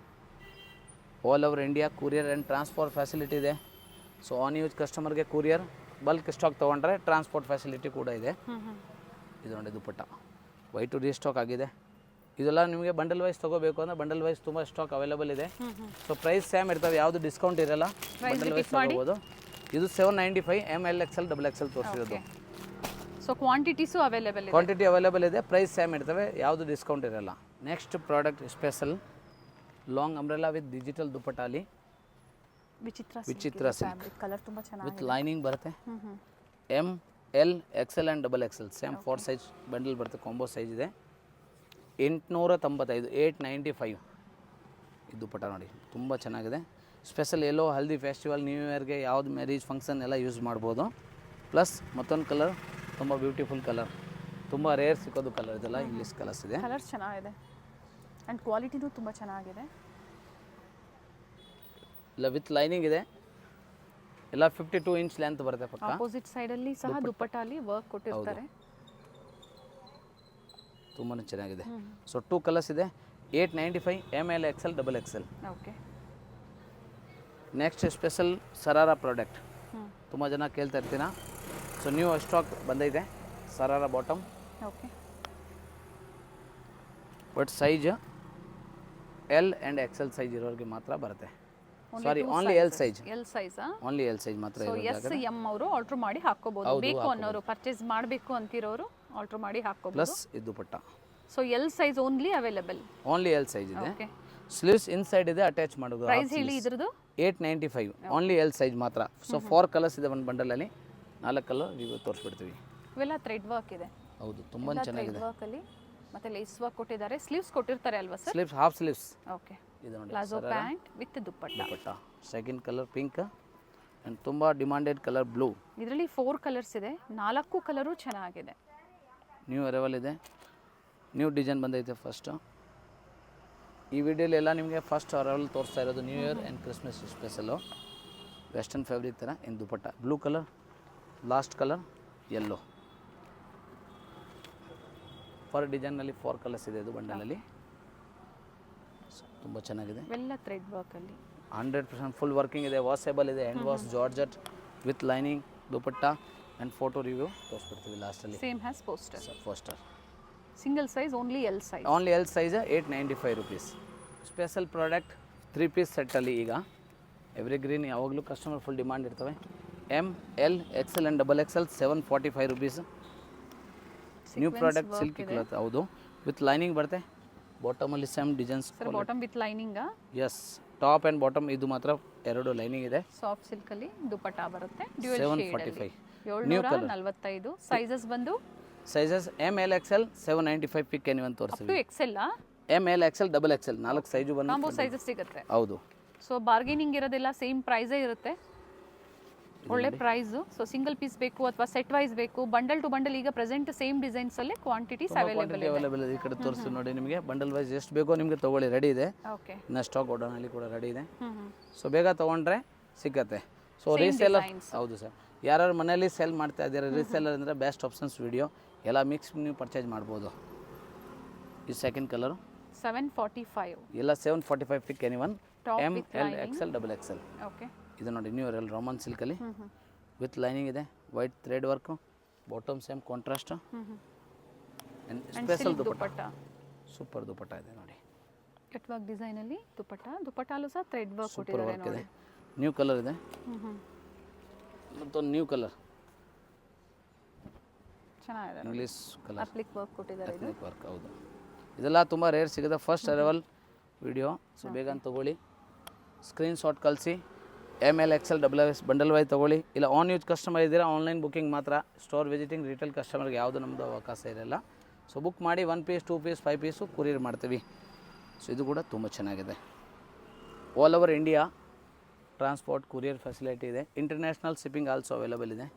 All over India courier and transport facility ಇದೆ. ಸೊ ಆನ್ ಯೂಸ್ ಕಸ್ಟಮರ್ಗೆ ಕೂರಿಯರ್, ಬಲ್ಕ್ ಸ್ಟಾಕ್ ತೊಗೊಂಡ್ರೆ ಟ್ರಾನ್ಸ್ಪೋರ್ಟ್ ಫೆಸಿಲಿಟಿ ಕೂಡ ಇದೆ. ಇದು ನೋಡಿ ದುಪ್ಪಟ್ಟ ವೈಟು ರೀಸ್ಟಾಕ್ ಆಗಿದೆ. ಇದೆಲ್ಲ ನಿಮಗೆ ಬಂಡಲ್ ವೈಸ್ ತೊಗೋಬೇಕು ಅಂದರೆ ಬಂಡಲ್ ವೈಸ್ ತುಂಬ ಸ್ಟಾಕ್ ಅವೈಲೇಬಲ್ ಇದೆ. ಸೊ ಪ್ರೈಸ್ ಸೇಮ್ ಇರ್ತವೆ, ಯಾವುದು ಡಿಸ್ಕೌಂಟ್ ಇರಲ್ಲ, ಬಂಡಲ್ ವೈಸ್ ತೊಗೋಬೋದು. ಇದು 795 ML XL XXL ತೋರಿಸಿರೋದು.
ಸೊ ಕ್ವಾಂಟಿಟೀಸು ಅವೈಲೇಬಲ್ ಇದೆ,
ಕ್ವಾಂಟಿಟಿ ಅವೈಲೇಬಲ್ ಇದೆ, ಪ್ರೈಸ್ ಸೇಮ್ ಇರ್ತವೆ, ಯಾವುದು ಡಿಸ್ಕೌಂಟ್ ಇರಲ್ಲ. Next product special long umbrella with digital ದುಪ್ಪಟ್ಟಾಲಿ, ವಿಚಿತ್ರ ಸಿಲ್ಕ್
ಕಲರ್ ತುಂಬ ಚೆನ್ನಾಗಿ
ವಿತ್ ಲೈನಿಂಗ್ ಬರುತ್ತೆ. ML XL ಆ್ಯಂಡ್ XXL ಸೇಮ್ 4 ಸೈಜ್ ಬಂಡಲ್ ಬರುತ್ತೆ, ಕಾಂಬೋ ಸೈಜ್ ಇದೆ. 895 895 ಇದು ದುಪ್ಪಟ್ಟ ನೋಡಿ ತುಂಬ ಚೆನ್ನಾಗಿದೆ. Special yellow haldi festival new ಇಯರ್ಗೆ ಯಾವ್ದು ಮ್ಯಾರೇಜ್ ಫಂಕ್ಷನ್ ಎಲ್ಲ ಯೂಸ್ ಮಾಡ್ಬೋದು. ಪ್ಲಸ್ ಮತ್ತೊಂದು ಕಲರ್ ತುಂಬ ಬ್ಯೂಟಿಫುಲ್ ಕಲರ್, ತುಂಬ ರೇರ್ ಸಿಗೋದು ಕಲರ್, ಇದೆಲ್ಲ ಇಂಗ್ಲೀಷ್ ಕಲರ್ಸ್ ಇದೆ.
ಕಲರ್ ಚೆನ್ನಾಗಿದೆ ಆ್ಯಂಡ್ ಕ್ವಾಲಿಟಿನೂ ತುಂಬ ಚೆನ್ನಾಗಿದೆ.
ಇಲ್ಲ ವಿತ್ ಲೈನಿಂಗ್ ಇದೆ, ಎಲ್ಲ 52 ಇಂಚ್ ಲೆಂತ್ ಬರುತ್ತೆ ಪಕ್ಕ.
ಆಪೋಸಿಟ್ ಸೈಡಲ್ಲಿ ಸಹ ದುಪ್ಪಟ್ಟಾಲಿ ವರ್ಕ್ ಕೊಟ್ಟಿರ್ತಾರೆ,
ತುಂಬಾ ಚೆನ್ನಾಗಿದೆ. ಸೊ 2 ಕಲರ್ಸ್ ಇದೆ, 895 ML XL XXL.
Okay.
Next special sharara product, ತುಂಬ ಜನ ಕೇಳ್ತಾ ಇರ್ತೀನ. ಸೊ ನ್ಯೂ ಸ್ಟಾಕ್ ಬಂದಿದೆ sharara bottom.
Okay.
But size L and XL size ಇರೋರಿಗೆ ಮಾತ್ರ ಬರುತ್ತೆ. Sorry only L size, only L size ಮಾತ್ರ.
ಸೊ ಎಸ್ ಎಂ ಅವರು ಆರ್ಡರ್ ಮಾಡಿ ಹಾಕೋಬಹುದು, ಬೇಕು ಅನ್ನೋರು ಪರ್ಚೇಸ್ ಮಾಡಬೇಕು ಅಂತಿರೋರು ಆರ್ಡರ್ ಮಾಡಿ ಹಾಕೋಬಹುದು.
ಪ್ಲಸ್ ಇದು dupatta.
So L size only available,
only L size ಇದೆ.
ಓಕೆ.
ಸ್ಲೀವ್ಸ್ ಇನ್ಸೈಡ್ ಇದೆ, ಅಟ್ಯಾಚ್ ಮಾಡೋದು.
ಪ್ರೈಸ್ ಹೇಳಿ ಇದ್ರದ್ದು?
895 ಓನ್ಲಿ ಎಲ್ ಸೈಜ್ ಮಾತ್ರ. ಸೊ 4 ಕಲರ್ಸ್ ಇದೆ ಒಂದು ಬಂಡಲಲ್ಲಿ, 4 ಕಲರ್ ನೀವು ತೋರಿಸ್ಬಿಡ್ತೀವಿ.
ಇವೆಲ್ಲ ಥ್ರೆಡ್ ವರ್ಕ್ ಇದೆ.
ಹೌದು, ತುಂಬ ಚೆನ್ನಾಗಿದೆ.
ಥ್ರೆಡ್ ವರ್ಕ್ ಅಲ್ಲಿ ಮತ್ತೆ ಲೇಸ್ ವರ್ಕ್ ಕೊಟ್ಟಿದ್ದಾರೆ. ಸ್ಲೀವ್ಸ್ ಕೊಟ್ಟಿರ್ತಾರೆ ಅಲ್ವಾ sir?
Sleeves half sleeves.
Okay.
ಇದು ನೋಡಿ
palazzo pant with dupatta.
Second colour pink and ತುಂಬ ಡಿಮಾಂಡೆಡ್ ಕಲರ್ ಬ್ಲೂ.
ಇದರಲ್ಲಿ 4 ಕಲರ್ಸ್ ಇದೆ, 4 ಕಲರು ಚೆನ್ನಾಗಿದೆ.
ನ್ಯೂ ಅರೈವಲ್ ಇದೆ, ನ್ಯೂ ಡಿಸೈನ್ ಬಂದೈತೆ ಫಸ್ಟು. ಈ ವಿಡಿಯೋಲಿ ಎಲ್ಲ ನಿಮಗೆ ಫಸ್ಟ್ ಅರೈವಲ್ ತೋರಿಸ್ತಾ ಇರೋದು new year and Christmas special. Western fabric ಥರ in dupatta. Blue colour, last colour yellow. Fur ಡಿಸೈನಲ್ಲಿ 4 ಕಲರ್ಸ್ ಇದೆ ಇದು ಬಂಡಲಲ್ಲಿ. ತುಂಬ ಚೆನ್ನಾಗಿದೆ.
ಎಲ್ಲ ಥ್ರೆಡ್ ವರ್ಕಲ್ಲಿ
100% ಫುಲ್ ವರ್ಕಿಂಗ್ ಇದೆ, ವಾಷೇಬಲ್ ಇದೆ, hand wash georgette with lining dupatta and photo review ತೋರಿಸ್ಬಿಡ್ತೀವಿ ಲಾಸ್ಟಲ್ಲಿ.
Same as poster.
Poster
single size, only L size.
Only L size 895 rupees. Special product 3 piece ಸೆಟ್ಟಲ್ಲಿ ಈಗ ಎವ್ರಿ ಗ್ರೀನ್ ಯಾವಾಗಲೂ ಕಸ್ಟಮರ್ ಫುಲ್ ಡಿಮಾಂಡ್ ಇರ್ತವೆ. ML XL and XXL 745 rupees. New product silky cloth, ಹೌದು, with lining ಬರುತ್ತೆ. ಬಾಟಮಲ್ಲಿ same designs.
Bottom with ಲೈನಿಂಗಾ?
Yes, top and bottom ಇದು ಮಾತ್ರ 2 ಲೈನಿಂಗ್ ಇದೆ.
ಸಾಫ್ಟ್ ಸಿಲ್ಕಲ್ಲಿ ದುಪ್ಪಟ್ಟ ಬರುತ್ತೆ.
745
745. ಸೈಜಸ್ ಬಂದು
sizes ML XL 795 pick any ಒಂದು ತೋರಿಸಿ.
Up to XL
ML XL XXL 4 size ಬಂದು
ಕಾಂಬೋ ಸೈಜಸ್ ಸಿಗುತ್ತೆ.
ಹೌದು.
ಸೊ ಬಾರ್ಗೇನಿಂಗ್ ಇರೋದಿಲ್ಲ, ಸೇಮ್ ಪ್ರೈಸೇ ಇರುತ್ತೆ, ಒಳ್ಳೆ ಪ್ರೈಸು. ಸೊ ಸಿಂಗಲ್ ಪೀಸ್ ಬೇಕು ಅಥವಾ ಸೆಟ್ ವೈಸ್ ಬೇಕು, ಬಂಡಲ್ ಟು ಬಂಡಲ್ ಈಗ ಪ್ರೆಸೆಂಟ್ ಸೇಮ್ ಡಿಸೈನ್ಸ್ ಅಲ್ಲಿ ಕ್ವಾಂಟಿಟೀಸ್ ಅವೈಲೇಬಲ್
ಇದೆ. ಈ ಕಡೆ ತೋರಿಸ್ತೀವಿ ನೋಡಿ ನಿಮಗೆ. ಬಂಡಲ್ ವೈಸ್ ಎಷ್ಟು ಬೇಕೋ ನಿಮಗೆ ತೊಗೊಳ್ಳಿ, ರೆಡಿ ಇದೆ.
ಓಕೆ.
ಇನ್ನು ಸ್ಟಾಕ್ ಗೋಡೌನಲ್ಲಿ ಕೂಡ ರೆಡಿ ಇದೆ. ಸೊ ಬೇಗ ತೊಗೊಂಡ್ರೆ ಸಿಕ್ಕತ್ತೆ. ಸೊ ರೀಸೇಲರ್, ಹೌದು ಸರ್, ಯಾರು ಮನೆಯಲ್ಲಿ ಸೆಲ್ ಮಾಡ್ತಾ ಇದ್ದಾರೆ ರೀಸೇಲರ್ ಅಂದರೆ ಬೆಸ್ಟ್ ಆಪ್ಷನ್ಸ್ ವಿಡಿಯೋ ಎಲ್ಲ ಮಿಕ್ಸ್ ನೀವು ಪರ್ಚೇಸ್ ಮಾಡ್ಬೋದು. ಈ ಸೆಕೆಂಡ್ ಕಲರು
745,
ಎಲ್ಲ 745 pick any one. ML XL XXL.
Okay.
ಇದು ನೋಡಿ ನ್ಯೂ ಅರೈವಲ್ ರೋಮನ್ ಸಿಲ್ಕಲ್ಲಿ ವಿತ್ ಲೈನಿಂಗ್ ಇದೆ, white thread work, bottom same contrast and special dupatta. Super dupatta ಇದೆ ನೋಡಿ,
ಕಟ್ ವರ್ಕ್ ಡಿಸೈನಲ್ಲಿ ದುಪ್ಪಟ್ಟ. ದುಪ್ಪಟ್ಟಲ್ಲೂ ಸಹ ಥ್ರೆಡ್ ವರ್ಕ್
ಸೂಪರ್ ವರ್ಕ್
ಕೊಟ್ಟಿದ್ದಾರೆ
ಇದೆ. ನ್ಯೂ ಕಲರ್ ಇದೆ, ಮತ್ತೊಂದು ನ್ಯೂ ಕಲರ್
ಚೆನ್ನಾಗಿದೆ.
ಇಂಗ್ಲೀಷ್ ಕಲರ್
ಅಪ್ಲಿಕ್ ವರ್ಕ್ ಕೊಟ್ಟಿದ್ದಾರೆ.
ಅಪ್ಲಿಕ್ ವರ್ಕ್, ಹೌದು. ಇದೆಲ್ಲ ತುಂಬ ರೇರ್ ಸಿಗುತ್ತೆ, ಫಸ್ಟ್ ಅರೈವಲ್ ವಿಡಿಯೋ. ಸೊ ಬೇಗ ತೊಗೊಳ್ಳಿ, ಸ್ಕ್ರೀನ್ಶಾಟ್ ಕಳಿಸಿ. ML XL XXL bundle wise ತೊಗೊಳ್ಳಿ. ಇಲ್ಲ ಆನ್ ಯೂಸ್ ಕಸ್ಟಮರ್ ಇದ್ದೀರಾ, ಆನ್ಲೈನ್ ಬುಕ್ಕಿಂಗ್ ಮಾತ್ರ. ಸ್ಟೋರ್ ವಿಸಿಟಿಂಗ್ ರಿಟೇಲ್ ಕಸ್ಟಮರ್ಗೆ ಯಾವುದು ನಮ್ಮದು ಅವಕಾಶ ಇರಲ್ಲ. ಸೊ ಬುಕ್ ಮಾಡಿ 1 ಪೀಸ್ 2 ಪೀಸ್ 5 ಪೀಸು ಕೊರಿಯರ್ ಮಾಡ್ತೀವಿ. ಸೊ ಇದು ಕೂಡ ತುಂಬ ಚೆನ್ನಾಗಿದೆ. All over India transport courier facility ಇದೆ. ಇಂಟರ್ನ್ಯಾಷನಲ್ ಶಿಪ್ಪಿಂಗ್ ಆಲ್ಸೋ ಅವೈಲೇಬಲ್ ಇದೆ.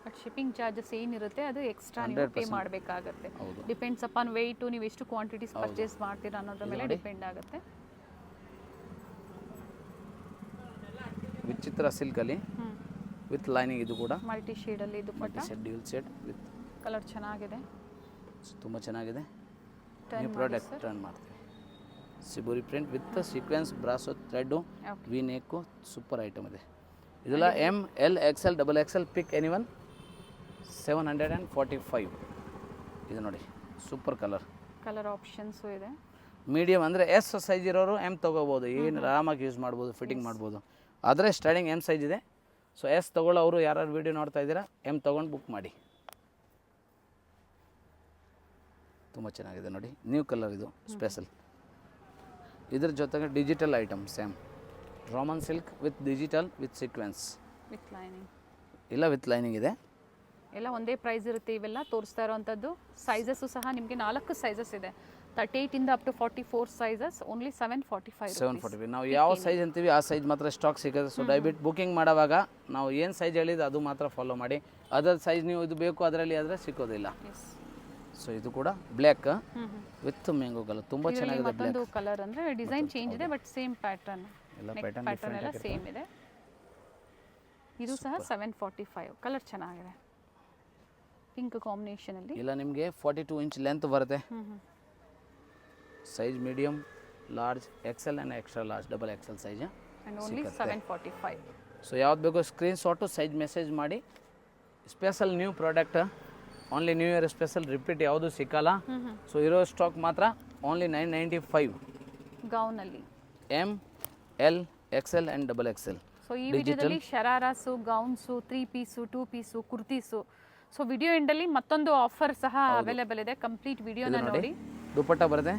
ಬಟ್ ಶಿಪ್ಪಿಂಗ್ ಚಾರ್ಜಸ್ ಏನಿರುತ್ತೆ ಅದು ಎಕ್ಸ್ಟ್ರಾ ನೀವು ಪೇ ಮಾಡಬೇಕಾಗುತ್ತೆ. ಡಿಪೆಂಡ್ಸ್ ಅಪಾನ್ ವೆಯ್ಟು, ನೀವು ಎಷ್ಟು ಕ್ವಾಂಟಿಟೀಸ್ ಪರ್ಚೇಸ್ ಮಾಡ್ತೀರಾ ಅನ್ನೋದ್ರ ಮೇಲೆ ಡಿಪೆಂಡ್ ಆಗುತ್ತೆ.
ವಿಚಿತ್ರ ಸಿಲ್ಕಲ್ಲಿ ವಿತ್ ಲೈನಿಂಗ್, ಇದು ಕೂಡ
ಮಲ್ಟಿ ಶೇಡಲ್ಲಿ dupatta,
dual shade with
colour ಚೆನ್ನಾಗಿದೆ,
ತುಂಬ ಚೆನ್ನಾಗಿದೆ. ನ್ಯೂ ಪ್ರಾಡಕ್ಟ್ ಟರ್ನ್ ಮಾಡ್ತೀವಿ. Shibori print with sequins brasso thread
Okay.
V neck super item ಇದೆ. ಇದೆಲ್ಲ M L XL double XL pick any one 745. ಇದು ನೋಡಿ ಸೂಪರ್ ಕಲರ್.
ಕಲರ್ ಆಪ್ಷನ್ಸು ಇದೆ.
ಮೀಡಿಯಮ್ ಅಂದರೆ ಎಸ್ ಸೈಜ್ ಇರೋರು ಎಮ್ ತೊಗೋಬೋದು, ಏನು ಆರಾಮಾಗಿ ಯೂಸ್ ಮಾಡ್ಬೋದು, ಫಿಟ್ಟಿಂಗ್ ಮಾಡ್ಬೋದು. ಆದರೆ ಸ್ಟಾರ್ಟಿಂಗ್ ಎಮ್ ಸೈಜ್ ಇದೆ. ಸೊ ಎಸ್ ತೊಗೊಳ್ಳೋರು ಯಾರು ವೀಡಿಯೋ ನೋಡ್ತಾ ಇದ್ದೀರಾ ಎಮ್ ತೊಗೊಂಡು ಬುಕ್ ಮಾಡಿ. ತುಂಬ ಚೆನ್ನಾಗಿದೆ ನೋಡಿ, ನ್ಯೂ ಕಲರ್ ಇದು ಸ್ಪೆಷಲ್. ಇದ್ರ ಜೊತೆಗೆ digital item same Raman silk with digital with sequence
with lining.
ಇಲ್ಲ ವಿತ್ ಲೈನಿಂಗ್ ಇದೆ.
ಎಲ್ಲ ಒಂದೇ ಪ್ರೈಸ್ ಇರುತ್ತೆ. ಇವೆಲ್ಲ ತೋರಿಸ್ತಾ ಇರೋವಂಥದ್ದು ಸೈಜಸ್ಸು ಸಹ ನಿಮಗೆ 4 ಸೈಜಸ್ ಇದೆ. 38 ಇಂದ ಅಪ್ ಟು 44 ಸೈಜಸ್ ಓನ್ಲಿ 745.
745. ನಾವು ಯಾವ ಸೈಜ್ ಅಂತೀವಿ ಆ ಸೈಜ್ ಮಾತ್ರ ಸ್ಟಾಕ್ ಸಿಗುತ್ತೆ. ಸೊ ದಯವಿಟ್ಟು ಬುಕಿಂಗ್ ಮಾಡೋವಾಗ ನಾವು ಏನು ಸೈಜ್ ಹೇಳಿದ್ದು ಅದು ಮಾತ್ರ ಫಾಲೋ ಮಾಡಿ. ಅದರ ಸೈಜ್ ನೀವು ಇದು ಬೇಕು ಅದರಲ್ಲಿ ಆದರೆ ಸಿಕ್ಕೋದಿಲ್ಲ. ಸೊ ಇದು ಕೂಡ ಬ್ಲ್ಯಾಕ್ ವಿತ್ ಮ್ಯಾಂಗೋ ಕಲರ್ ತುಂಬ ಚೆನ್ನಾಗಿದೆ.
ಮತ್ತೊಂದು ಕಲರ್ ಅಂದರೆ ಡಿಸೈನ್ ಚೇಂಜ್ ಇದೆ ಬಟ್ ಸೇಮ್ ಪ್ಯಾಟರ್ನ್.
ಎಲ್ಲ
ಪ್ಯಾಟರ್ನ್ ಎಲ್ಲ ಸೇಮ್ ಇದೆ. ಇದು ಸಹ 745. ಕಲರ್ ಚೆನ್ನಾಗಿದೆ, ಪಿಂಕ್ ಕಾಂಬಿನೇಷನ್ ಅಲ್ಲಿ.
ಇಲ್ಲ ನಿಮಗೆ 42 ಇಂಚ್ ಲೆಂತ್ ಬರುತ್ತೆ. Size medium, large, XL and extra large, double XL size
and only 745.
So ಯಾವ್ದು ಬೇಕೋ ಸ್ಕ್ರೀನ್ಶಾಟು ಸೈಜ್ ಮೆಸೇಜ್ ಮಾಡಿ. Special new product, only new year special, repeat ಯಾವುದು ಸಿಕ್ಕಲ್ಲ. ಸೊ ಇರೋ ಸ್ಟಾಕ್ ಮಾತ್ರ ಓನ್ಲಿ 995
ಗೌನಲ್ಲಿ
M L XL and double XL.
So ಈ ವಿಡಿಯೋದಲ್ಲಿ shararas, gowns, 3 piece, 2 piece, kurtis. So video ಎಂಡಲ್ಲಿ ಮತ್ತೊಂದು ಆಫರ್ ಸಹ ಅವೈಲೇಬಲ್ ಇದೆ. ಕಂಪ್ಲೀಟ್ ವಿಡಿಯೋನ ನೋಡಿ.
ದುಪಟ್ಟ ಬರುತ್ತೆ,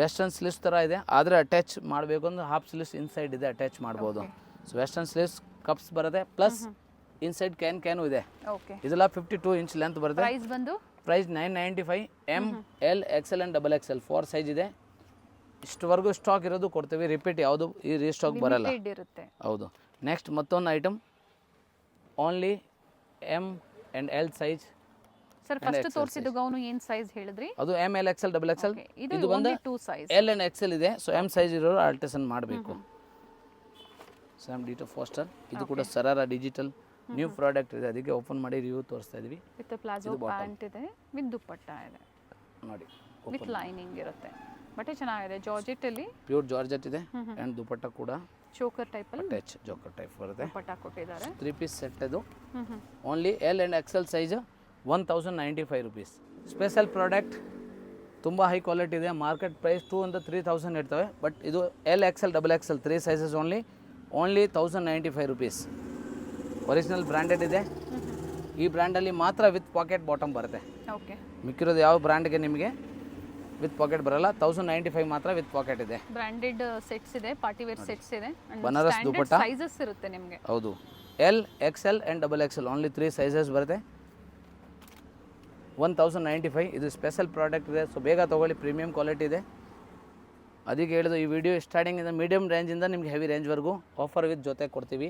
ವೆಸ್ಟರ್ನ್ ಸ್ಲೀವ್ಸ್ ಥರ ಇದೆ, ಆದರೆ ಅಟ್ಯಾಚ್ ಮಾಡಬೇಕು ಅಂದ್ರೆ ಹಾಫ್ ಸ್ಲೀವ್ಸ್ ಇನ್ಸೈಡ್ ಇದೆ, ಅಟ್ಯಾಚ್ ಮಾಡ್ಬೋದು. ಸೊ ವೆಸ್ಟರ್ನ್ ಸ್ಲೀವ್ಸ್ ಕಪ್ಸ್ ಬರುತ್ತೆ, ಪ್ಲಸ್ ಇನ್ಸೈಡ್ ಕ್ಯಾನು ಇದೆ.
ಓಕೆ,
ಇದೆಲ್ಲ 52 ಇಂಚ್ ಲೆಂತ್ ಬರುತ್ತೆ.
ಪ್ರೈಸ್ ಬಂದು
price 995. M L XL and double XL 4 size ಇದೆ. ಇಷ್ಟವರೆಗೂ ಸ್ಟಾಕ್ ಇರೋದು ಕೊಡ್ತೀವಿ, ರಿಪೀಟ್ ಯಾವುದು ಈ ರೀಸ್ಟಾಕ್ ಬರಲ್ಲ.
ಇರುತ್ತೆ.
ಹೌದು. ನೆಕ್ಸ್ಟ್ ಮತ್ತೊಂದು item only M and L size.
Sir first ತೋರಿಸಿದ್ದು ಗೌನು ಏನು ಸೈಜ್ ಹೇಳಿದ್ರಿ?
ಅದು M L XL double XL.
ಇದು ಬಂದು 2 ಸೈಜ್,
ಎಲ್ ಆ್ಯಂಡ್ ಎಕ್ಸೆಲ್ ಇದೆ. ಸೊ ಎಮ್ ಸೈಜ್ ಇರೋರು ಆಲ್ಟ್ರೇಷನ್ ಮಾಡಬೇಕು. Sam ditto faster. ಇದು ಕೂಡ ಸರಾರ ಡಿಜಿಟಲ್ ನ್ಯೂ ಪ್ರಾಡಕ್ಟ್ ಇದೆ, ಅದಕ್ಕೆ ಓಪನ್ ಮಾಡಿ ರಿವ್ಯೂ ತೋರಿಸ್ತಾ ಇದೀವಿ.
ವಿತ್ ಪ್ಲಾಜೋ ಪ್ಯಾಂಟ್ ಇದೆ, ವಿತ್ ದುಪ್ಪಟ್ಟ ಇದೆ
ನೋಡಿ,
ವಿತ್ ಲೈನಿಂಗ್ ಇರುತ್ತೆ. ಬಟ್ಟೆ ಚೆನ್ನಾಗಿದೆ, ಜಾರ್ಜೆಟ್ ಅಲ್ಲಿ
ಪ್ಯೂರ್ ಜಾರ್ಜೆಟ್ ಇದೆ. ಆ್ಯಂಡ್ ದುಪ್ಪಟ್ಟ ಕೂಡ
ಚೋಕರ್ ಟೈಪ್ ಅಲ್ಲಿ
ಅಟ್ಯಾಚ್ ಜೋಕರ್ ಟೈಪ್ ಬರುತ್ತೆ.
ದುಪ್ಪಟ್ಟ ಕೊಟ್ಟಿದ್ದಾರೆ.
3 ಪೀಸ್ ಸೆಟ್ ಇದು. Only L and XL size 1095 rupees. Special product, ತುಂಬ ಹೈ ಕ್ವಾಲಿಟಿ ಇದೆ. ಮಾರ್ಕೆಟ್ ಪ್ರೈಸ್ 2,000-3,000 ಇರ್ತವೆ. ಬಟ್ ಇದು L XL double XL 3 sizes only 1095 rupees. Original branded ಇದೆ. ಈ ಬ್ರ್ಯಾಂಡಲ್ಲಿ ಮಾತ್ರ ವಿತ್ ಪಾಕೆಟ್ ಬಾಟಮ್ ಬರುತ್ತೆ.
ಓಕೆ,
ಮಿಕ್ಕಿರೋದು ಯಾವ ಬ್ರ್ಯಾಂಡ್ಗೆ ನಿಮಗೆ ವಿತ್ ಪಾಕೆಟ್ ಬರಲ್ಲ. 1095 ಮಾತ್ರ ವಿತ್ ಪಾಕೆಟ್ ಇದೆ.
ಬ್ರಾಂಡೆಡ್ ಸೆಟ್ಸ್ ಇದೆ, ಪಾರ್ಟಿ ವೇರ್ ಸೆಟ್ಸ್ ಇದೆ.
ಬನಾರಸ್ ದುಪಟ್ಟ
ಸೈಜಸ್ ಇರುತ್ತೆ ನಿಮಗೆ.
ಹೌದು, L XL and double XL only 3 sizes ಬರುತ್ತೆ. 1095. ಇದು ಸ್ಪೆಷಲ್ ಪ್ರಾಡಕ್ಟ್ ಇದೆ, ಸೊ ಬೇಗ ತೊಗೊಳ್ಳಿ, ಪ್ರೀಮಿಯಂ ಕ್ವಾಲಿಟಿ ಇದೆ. ಅದಕ್ಕೆ ಹೇಳಿದ್ದು ಈ ವಿಡಿಯೋ ಸ್ಟಾರ್ಟಿಂಗಿಂದ ಮೀಡಿಯಮ್ ರೇಂಜಿಂದ ನಿಮಗೆ ಹೆವಿ ರೇಂಜ್ವರೆಗೂ ಆಫರ್ ವಿತ್ ಜೊತೆ ಕೊಡ್ತೀವಿ.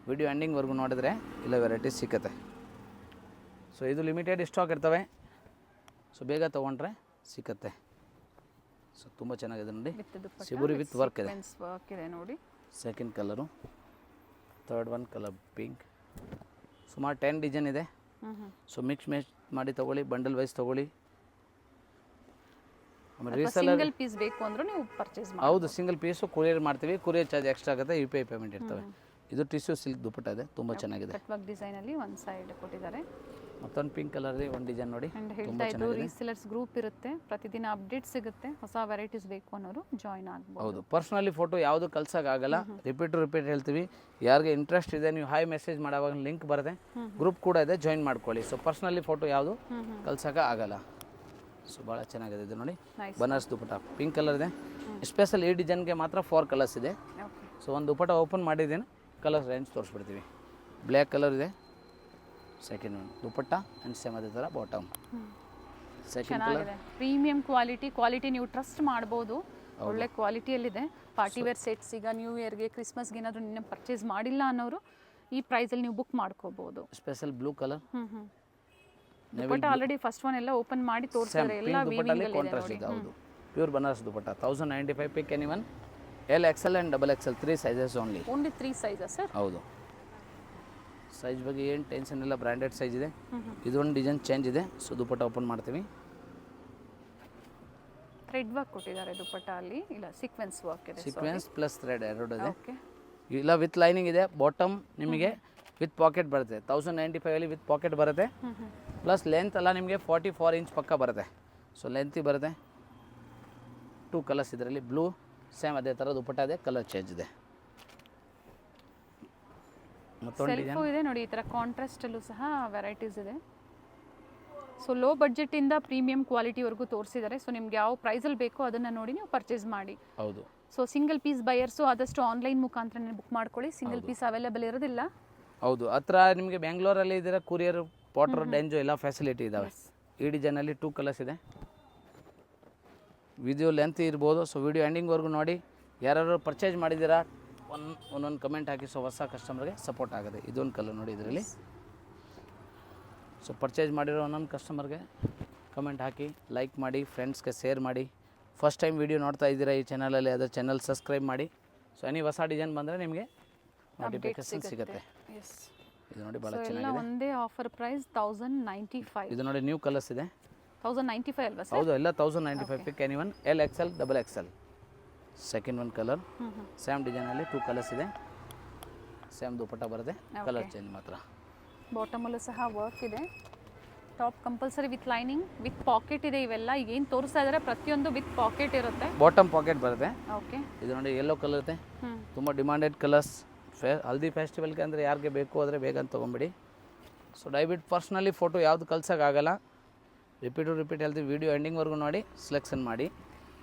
ವಿಡಿಯೋ ಎಂಡಿಂಗ್ವರೆಗೂ ನೋಡಿದ್ರೆ ಇಲ್ಲ ವೆರೈಟೀಸ್ ಸಿಕ್ಕತ್ತೆ. ಸೊ ಇದು ಲಿಮಿಟೆಡ್ ಸ್ಟಾಕ್ ಇರ್ತವೆ, ಸೊ ಬೇಗ ತೊಗೊಂಡ್ರೆ ಸಿಕ್ಕತ್ತೆ. ಸೊ ತುಂಬ ಚೆನ್ನಾಗಿದೆ ನೋಡಿ, ಸಿಬುರಿ ವಿತ್ ವರ್ಕ್ ಇದೆ
ನೋಡಿ.
Second colour, third one colour pink. ಸುಮಾರು 10 ಡಿಸೈನ್ ಇದೆ. ಸೊ ಮಿಕ್ಸ್ ಮ್ಯಾಚ್ ಮಾಡಿ ತೊಗೊಳ್ಳಿ, ಬಂಡಲ್ ವೈಸ್ ತೊಗೊಳ್ಳಿ. ಆಮೇಲೆ ರೀಸೆಲ್ಲರ್
ಸಿಂಗಲ್ ಪೀಸ್ ಬೇಕು ಅಂದ್ರೂ ನೀವು ಪರ್ಚೇಸ್ ಮಾಡಿ.
ಹೌದು, ಸಿಂಗಲ್ ಪೀಸು ಕೊರಿಯರ್ ಮಾಡ್ತೀವಿ. ಕೊರಿಯರ್ ಚಾರ್ಜ್ ಎಕ್ಸ್ಟ್ರಾ ಆಗುತ್ತೆ, UPI ಪೇಮೆಂಟ್ ಇರ್ತವೆ. ಇದು ಟಿಶ್ಯೂ ಸಿಲ್ಕ್ ದುಪಟ್ಟ ಇದೆ, ತುಂಬ ಚೆನ್ನಾಗಿದೆ.
ಕಟ್ ವರ್ಕ್ ಡಿಸೈನ್ ಅಲ್ಲಿ ಒಂದು ಸೈಡ್ ಕೊಟ್ಟಿದ್ದಾರೆ.
ಮತ್ತೊಂದು ಪಿಂಕ್ ಕಲರ್ ಒಂದು ಡಿಸೈನ್ ನೋಡಿ,
ಅಂಡ್ ಹೇಳ್ತಾ ಇದ್ದು ರೀಸೆಲರ್ಸ್ ಗ್ರೂಪ್ ಇರುತ್ತೆ, ಪ್ರತಿದಿನ ಅಪ್ಡೇಟ್ ಸಿಗುತ್ತೆ. ಹೊಸ ವೆರೈಟೀಸ್ ಬೇಕು ಅನ್ನೋರು ಜಾಯಿನ್ ಆಗ್ಬೋದು.
ಹೌದು, ಪರ್ಸ್ನಲಿ ಫೋಟೋ ಯಾವುದು ಕಳ್ಸೋಕ್ಕಾಗಲ್ಲ. ರಿಪೀಟ್ ಹೇಳ್ತೀವಿ. ಯಾರಿಗೆ ಇಂಟ್ರೆಸ್ಟ್ ಇದೆ ನೀವು ಹಾಯ್ ಮೆಸೇಜ್ ಮಾಡೋವಾಗ ಲಿಂಕ್ ಬರುತ್ತೆ, ಗ್ರೂಪ್ ಕೂಡ ಇದೆ, ಜಾಯಿನ್ ಮಾಡ್ಕೊಳ್ಳಿ. ಸೊ ಪರ್ಸ್ನಲಿ ಫೋಟೋ ಯಾವುದು ಕಳ್ಸೋಕೆ ಆಗಲ್ಲ. ಸೊ ಭಾಳ ಚೆನ್ನಾಗಿದೆ ಇದು ನೋಡಿ, ಬನಾರಸ್ ದುಪಟ್ಟ ಪಿಂಕ್ ಕಲರ್ ಇದೆ. ಸ್ಪೆಷಲ್ ಈ ಡಿಸೈನ್ಗೆ ಮಾತ್ರ 4 ಕಲರ್ಸ್ ಇದೆ. ಸೊ ಒಂದು ದುಪಟ್ಟ ಓಪನ್ ಮಾಡಿದ್ದೀನಿ, ಕಲರ್ ರೇಂಜ್ ತೋರಿಸ್ಬಿಡ್ತೀವಿ. ಬ್ಲ್ಯಾಕ್ ಕಲರ್ ಇದೆ second one dupatta, and same ಅದೇ ಥರ bottom. Second colour
premium quality ನೀವು ಟ್ರಸ್ಟ್ ಮಾಡ್ಬೋದು. ಒಳ್ಳೆ ಕ್ವಾಲಿಟಿಯಲ್ಲಿದೆ. ಪಾರ್ಟಿ ವೇರ್ ಸೆಟ್ಸ್ ಈಗ ನ್ಯೂ ಇಯರ್ಗೆ, ಕ್ರಿಸ್ಮಸ್ಗೆ ಏನಾದರೂ ನಿನ್ನೆ ಪರ್ಚೇಸ್ ಮಾಡಿಲ್ಲ ಅನ್ನೋರು ಈ ಪ್ರೈಸಲ್ಲಿ ನೀವು ಬುಕ್ ಮಾಡ್ಕೋಬೋದು.
Special blue colour.
Dupatta already first one ಎಲ್ಲ ಓಪನ್ ಮಾಡಿ ತೋರಿಸಿದ್ದಾರೆ. ಎಲ್ಲ ವೀವಿಂಗ್ ಅಲ್ಲಿ ಇದೆ.
ಹೌದು, pure Banaras dupatta 1095. Pick anyone L XL and double XL 3 sizes only 3
sizes sir.
ಹೌದು, ಸೈಜ್ ಬಗ್ಗೆ ಏನು ಟೆನ್ಷನ್ ಇಲ್ಲ, ಬ್ರ್ಯಾಂಡೆಡ್ ಸೈಜ್ ಇದೆ. ಇದೊಂದು ಡಿಸೈನ್ ಚೇಂಜ್ ಇದೆ. ಸೊ ದುಪಟ್ಟ ಓಪನ್ ಮಾಡ್ತೀವಿ.
ಥ್ರೆಡ್ ವರ್ಕ್ ಕೊಟ್ಟಿದ್ದಾರೆ ದುಪ್ಪಟ್ಟ ಅಲ್ಲಿ, ಇಲ್ಲ ಸೀಕ್ವೆನ್ಸ್ ವರ್ಕ್ ಇದೆ.
ಸೀಕ್ವೆನ್ಸ್ ಪ್ಲಸ್ ಥ್ರೆಡ್ ಎರಡು ಇದೆ.
ಓಕೆ,
ಇಲ್ಲ ವಿತ್ ಲೈನಿಂಗ್ ಇದೆ. ಬಾಟಮ್ ನಿಮಗೆ ವಿತ್ ಪಾಕೆಟ್ ಬರುತ್ತೆ. 1095 ಅಲ್ಲಿ ವಿತ್ ಪಾಕೆಟ್ ಬರುತ್ತೆ. ಪ್ಲಸ್ ಲೆಂತ್ ಎಲ್ಲ ನಿಮಗೆ 44 ಇಂಚ್ ಪಕ್ಕ ಬರುತ್ತೆ. ಸೊ ಲೆಂತಿ ಬರುತ್ತೆ. 2 ಕಲರ್ಸ್ ಇದರಲ್ಲಿ, ಬ್ಲೂ ಸೇಮ್ ಅದೇ ಥರ ದುಪ್ಪಟ್ಟ ಇದೆ, ಕಲರ್ ಚೇಂಜ್ ಇದೆ. ಮತ್ತೊಂದು
ಸೆಲ್ಫು ಇದೆ ನೋಡಿ, ಈ ಥರ ಕಾಂಟ್ರಾಸ್ಟಲ್ಲೂ ಸಹ ವೆರೈಟೀಸ್ ಇದೆ. ಸೊ ಲೋ ಬಡ್ಜೆಟಿಂದ ಪ್ರೀಮಿಯಂ ಕ್ವಾಲಿಟಿವರೆಗೂ ತೋರಿಸಿದ್ದಾರೆ. ಸೊ ನಿಮ್ಗೆ ಯಾವ ಪ್ರೈಸಲ್ಲಿ ಬೇಕೋ ಅದನ್ನು ನೋಡಿ ನೀವು ಪರ್ಚೇಸ್ ಮಾಡಿ.
ಹೌದು.
ಸೊ ಸಿಂಗಲ್ ಪೀಸ್ ಬಯರ್ಸು ಆದಷ್ಟು ಆನ್ಲೈನ್ ಮುಖಾಂತರನೇ ಬುಕ್ ಮಾಡ್ಕೊಳ್ಳಿ, ಸಿಂಗಲ್ ಪೀಸ್ ಅವೈಲೇಬಲ್ ಇರೋದಿಲ್ಲ.
ಹೌದು, ಹತ್ರ ನಿಮಗೆ ಬೆಂಗಳೂರಲ್ಲಿ ಇದ್ದೀರಾ, ಕೊರಿಯರ್, ಪಾಟರ್, ಡೆಂಜೋ ಎಲ್ಲ ಫೆಸಿಲಿಟಿ ಇದ್ದಾವೆ. ಈ ಡಿಸೈನಲ್ಲಿ 2 ಕಲರ್ಸ್ ಇದೆ. ವಿಡಿಯೋ ಲೆಂತ್ ಇರ್ಬೋದು. ಸೊ ವಿಡಿಯೋ ಎಂಡಿಂಗ್ವರೆಗೂ ನೋಡಿ. ಯಾರು ಪರ್ಚೇಸ್ ಮಾಡಿದ್ದೀರಾ ಒಂದೊಂದು ಕಮೆಂಟ್ ಹಾಕಿ. ಸೊ ಹೊಸ ಕಸ್ಟಮರ್ಗೆ ಸಪೋರ್ಟ್ ಆಗುತ್ತೆ. ಇದೊಂದು ಕಲರ್ ನೋಡಿ ಇದರಲ್ಲಿ. ಸೊ ಪರ್ಚೇಸ್ ಮಾಡಿರೋ ಒಂದೊಂದು ಕಸ್ಟಮರ್ಗೆ ಕಮೆಂಟ್ ಹಾಕಿ, ಲೈಕ್ ಮಾಡಿ, ಫ್ರೆಂಡ್ಸ್ಗೆ ಶೇರ್ ಮಾಡಿ. ಫಸ್ಟ್ ಟೈಮ್ ವಿಡಿಯೋ ನೋಡ್ತಾ ಇದ್ದೀರಾ ಈ ಚಾನಲಲ್ಲಿ, ಅದರ ಚಾನಲ್ ಸಬ್ಸ್ಕ್ರೈಬ್ ಮಾಡಿ. ಸೊ ಎನಿ ಹೊಸ ಡಿಸೈನ್ ಬಂದರೆ ನಿಮಗೆ ನೋಟಿಫಿಕೇಶನ್ ಸಿಗುತ್ತೆ. ಇದು ನೋಡಿ ಭಾಳ ಚೆನ್ನಾಗಿದೆ.
ಒಂದೇ ಆಫರ್ ಪ್ರೈಸ್ 1095.
ಇದು ನೋಡಿ ನ್ಯೂ ಕಲರ್ಸ್ ಇದೆ.
1095 ಅಲ್ವಾ ಸರ್?
ಹೌದು, ಎಲ್ಲ 1095. Pick any one, L XL, double XL. Second one colour same ಡಿಸೈನಲ್ಲಿ 2 ಕಲರ್ಸ್ ಇದೆ. ಸೇಮ್ ದುಪ್ಪಟ್ಟ ಬರುತ್ತೆ, ಕಲರ್ ಚೇಂಜ್ ಮಾತ್ರ.
ಬಾಟಮಲ್ಲೂ ಸಹ ವರ್ಕ್ ಇದೆ. Top compulsory with lining, with pocket ಇದೆ. ಇವೆಲ್ಲ ಈಗ ಏನು ತೋರಿಸ್ತಾ ಇದ್ದಾರೆ ಪ್ರತಿಯೊಂದು ವಿತ್ ಪಾಕೆಟ್ ಇರುತ್ತೆ.
ಬಾಟಮ್ ಪಾಕೆಟ್ ಬರುತ್ತೆ.
ಓಕೆ,
ಇದು ನೋಡಿ ಯೆಲ್ಲೋ ಕಲರ್ ಇದೆ, ತುಂಬ ಡಿಮಾಂಡೆಡ್ ಕಲರ್ಸ್. ಹಲ್ದಿ ಫೆಸ್ಟಿವಲ್ಗೆ ಅಂದರೆ ಯಾರಿಗೆ ಬೇಕು ಆದರೆ ಬೇಗ ತೊಗೊಂಬಿಡಿ. ಸೊ ದಯವಿಟ್ಟು ಪರ್ಸ್ನಲಿ ಫೋಟೋ ಯಾವುದು ಕಳ್ಸೋಕ್ಕಾಗಲ್ಲ. ರಿಪೀಟ್ ಹೇಳ್ತೀವಿ. ವಿಡಿಯೋ ಎಂಡಿಂಗ್ವರೆಗೂ ನೋಡಿ ಸೆಲೆಕ್ಷನ್ ಮಾಡಿ.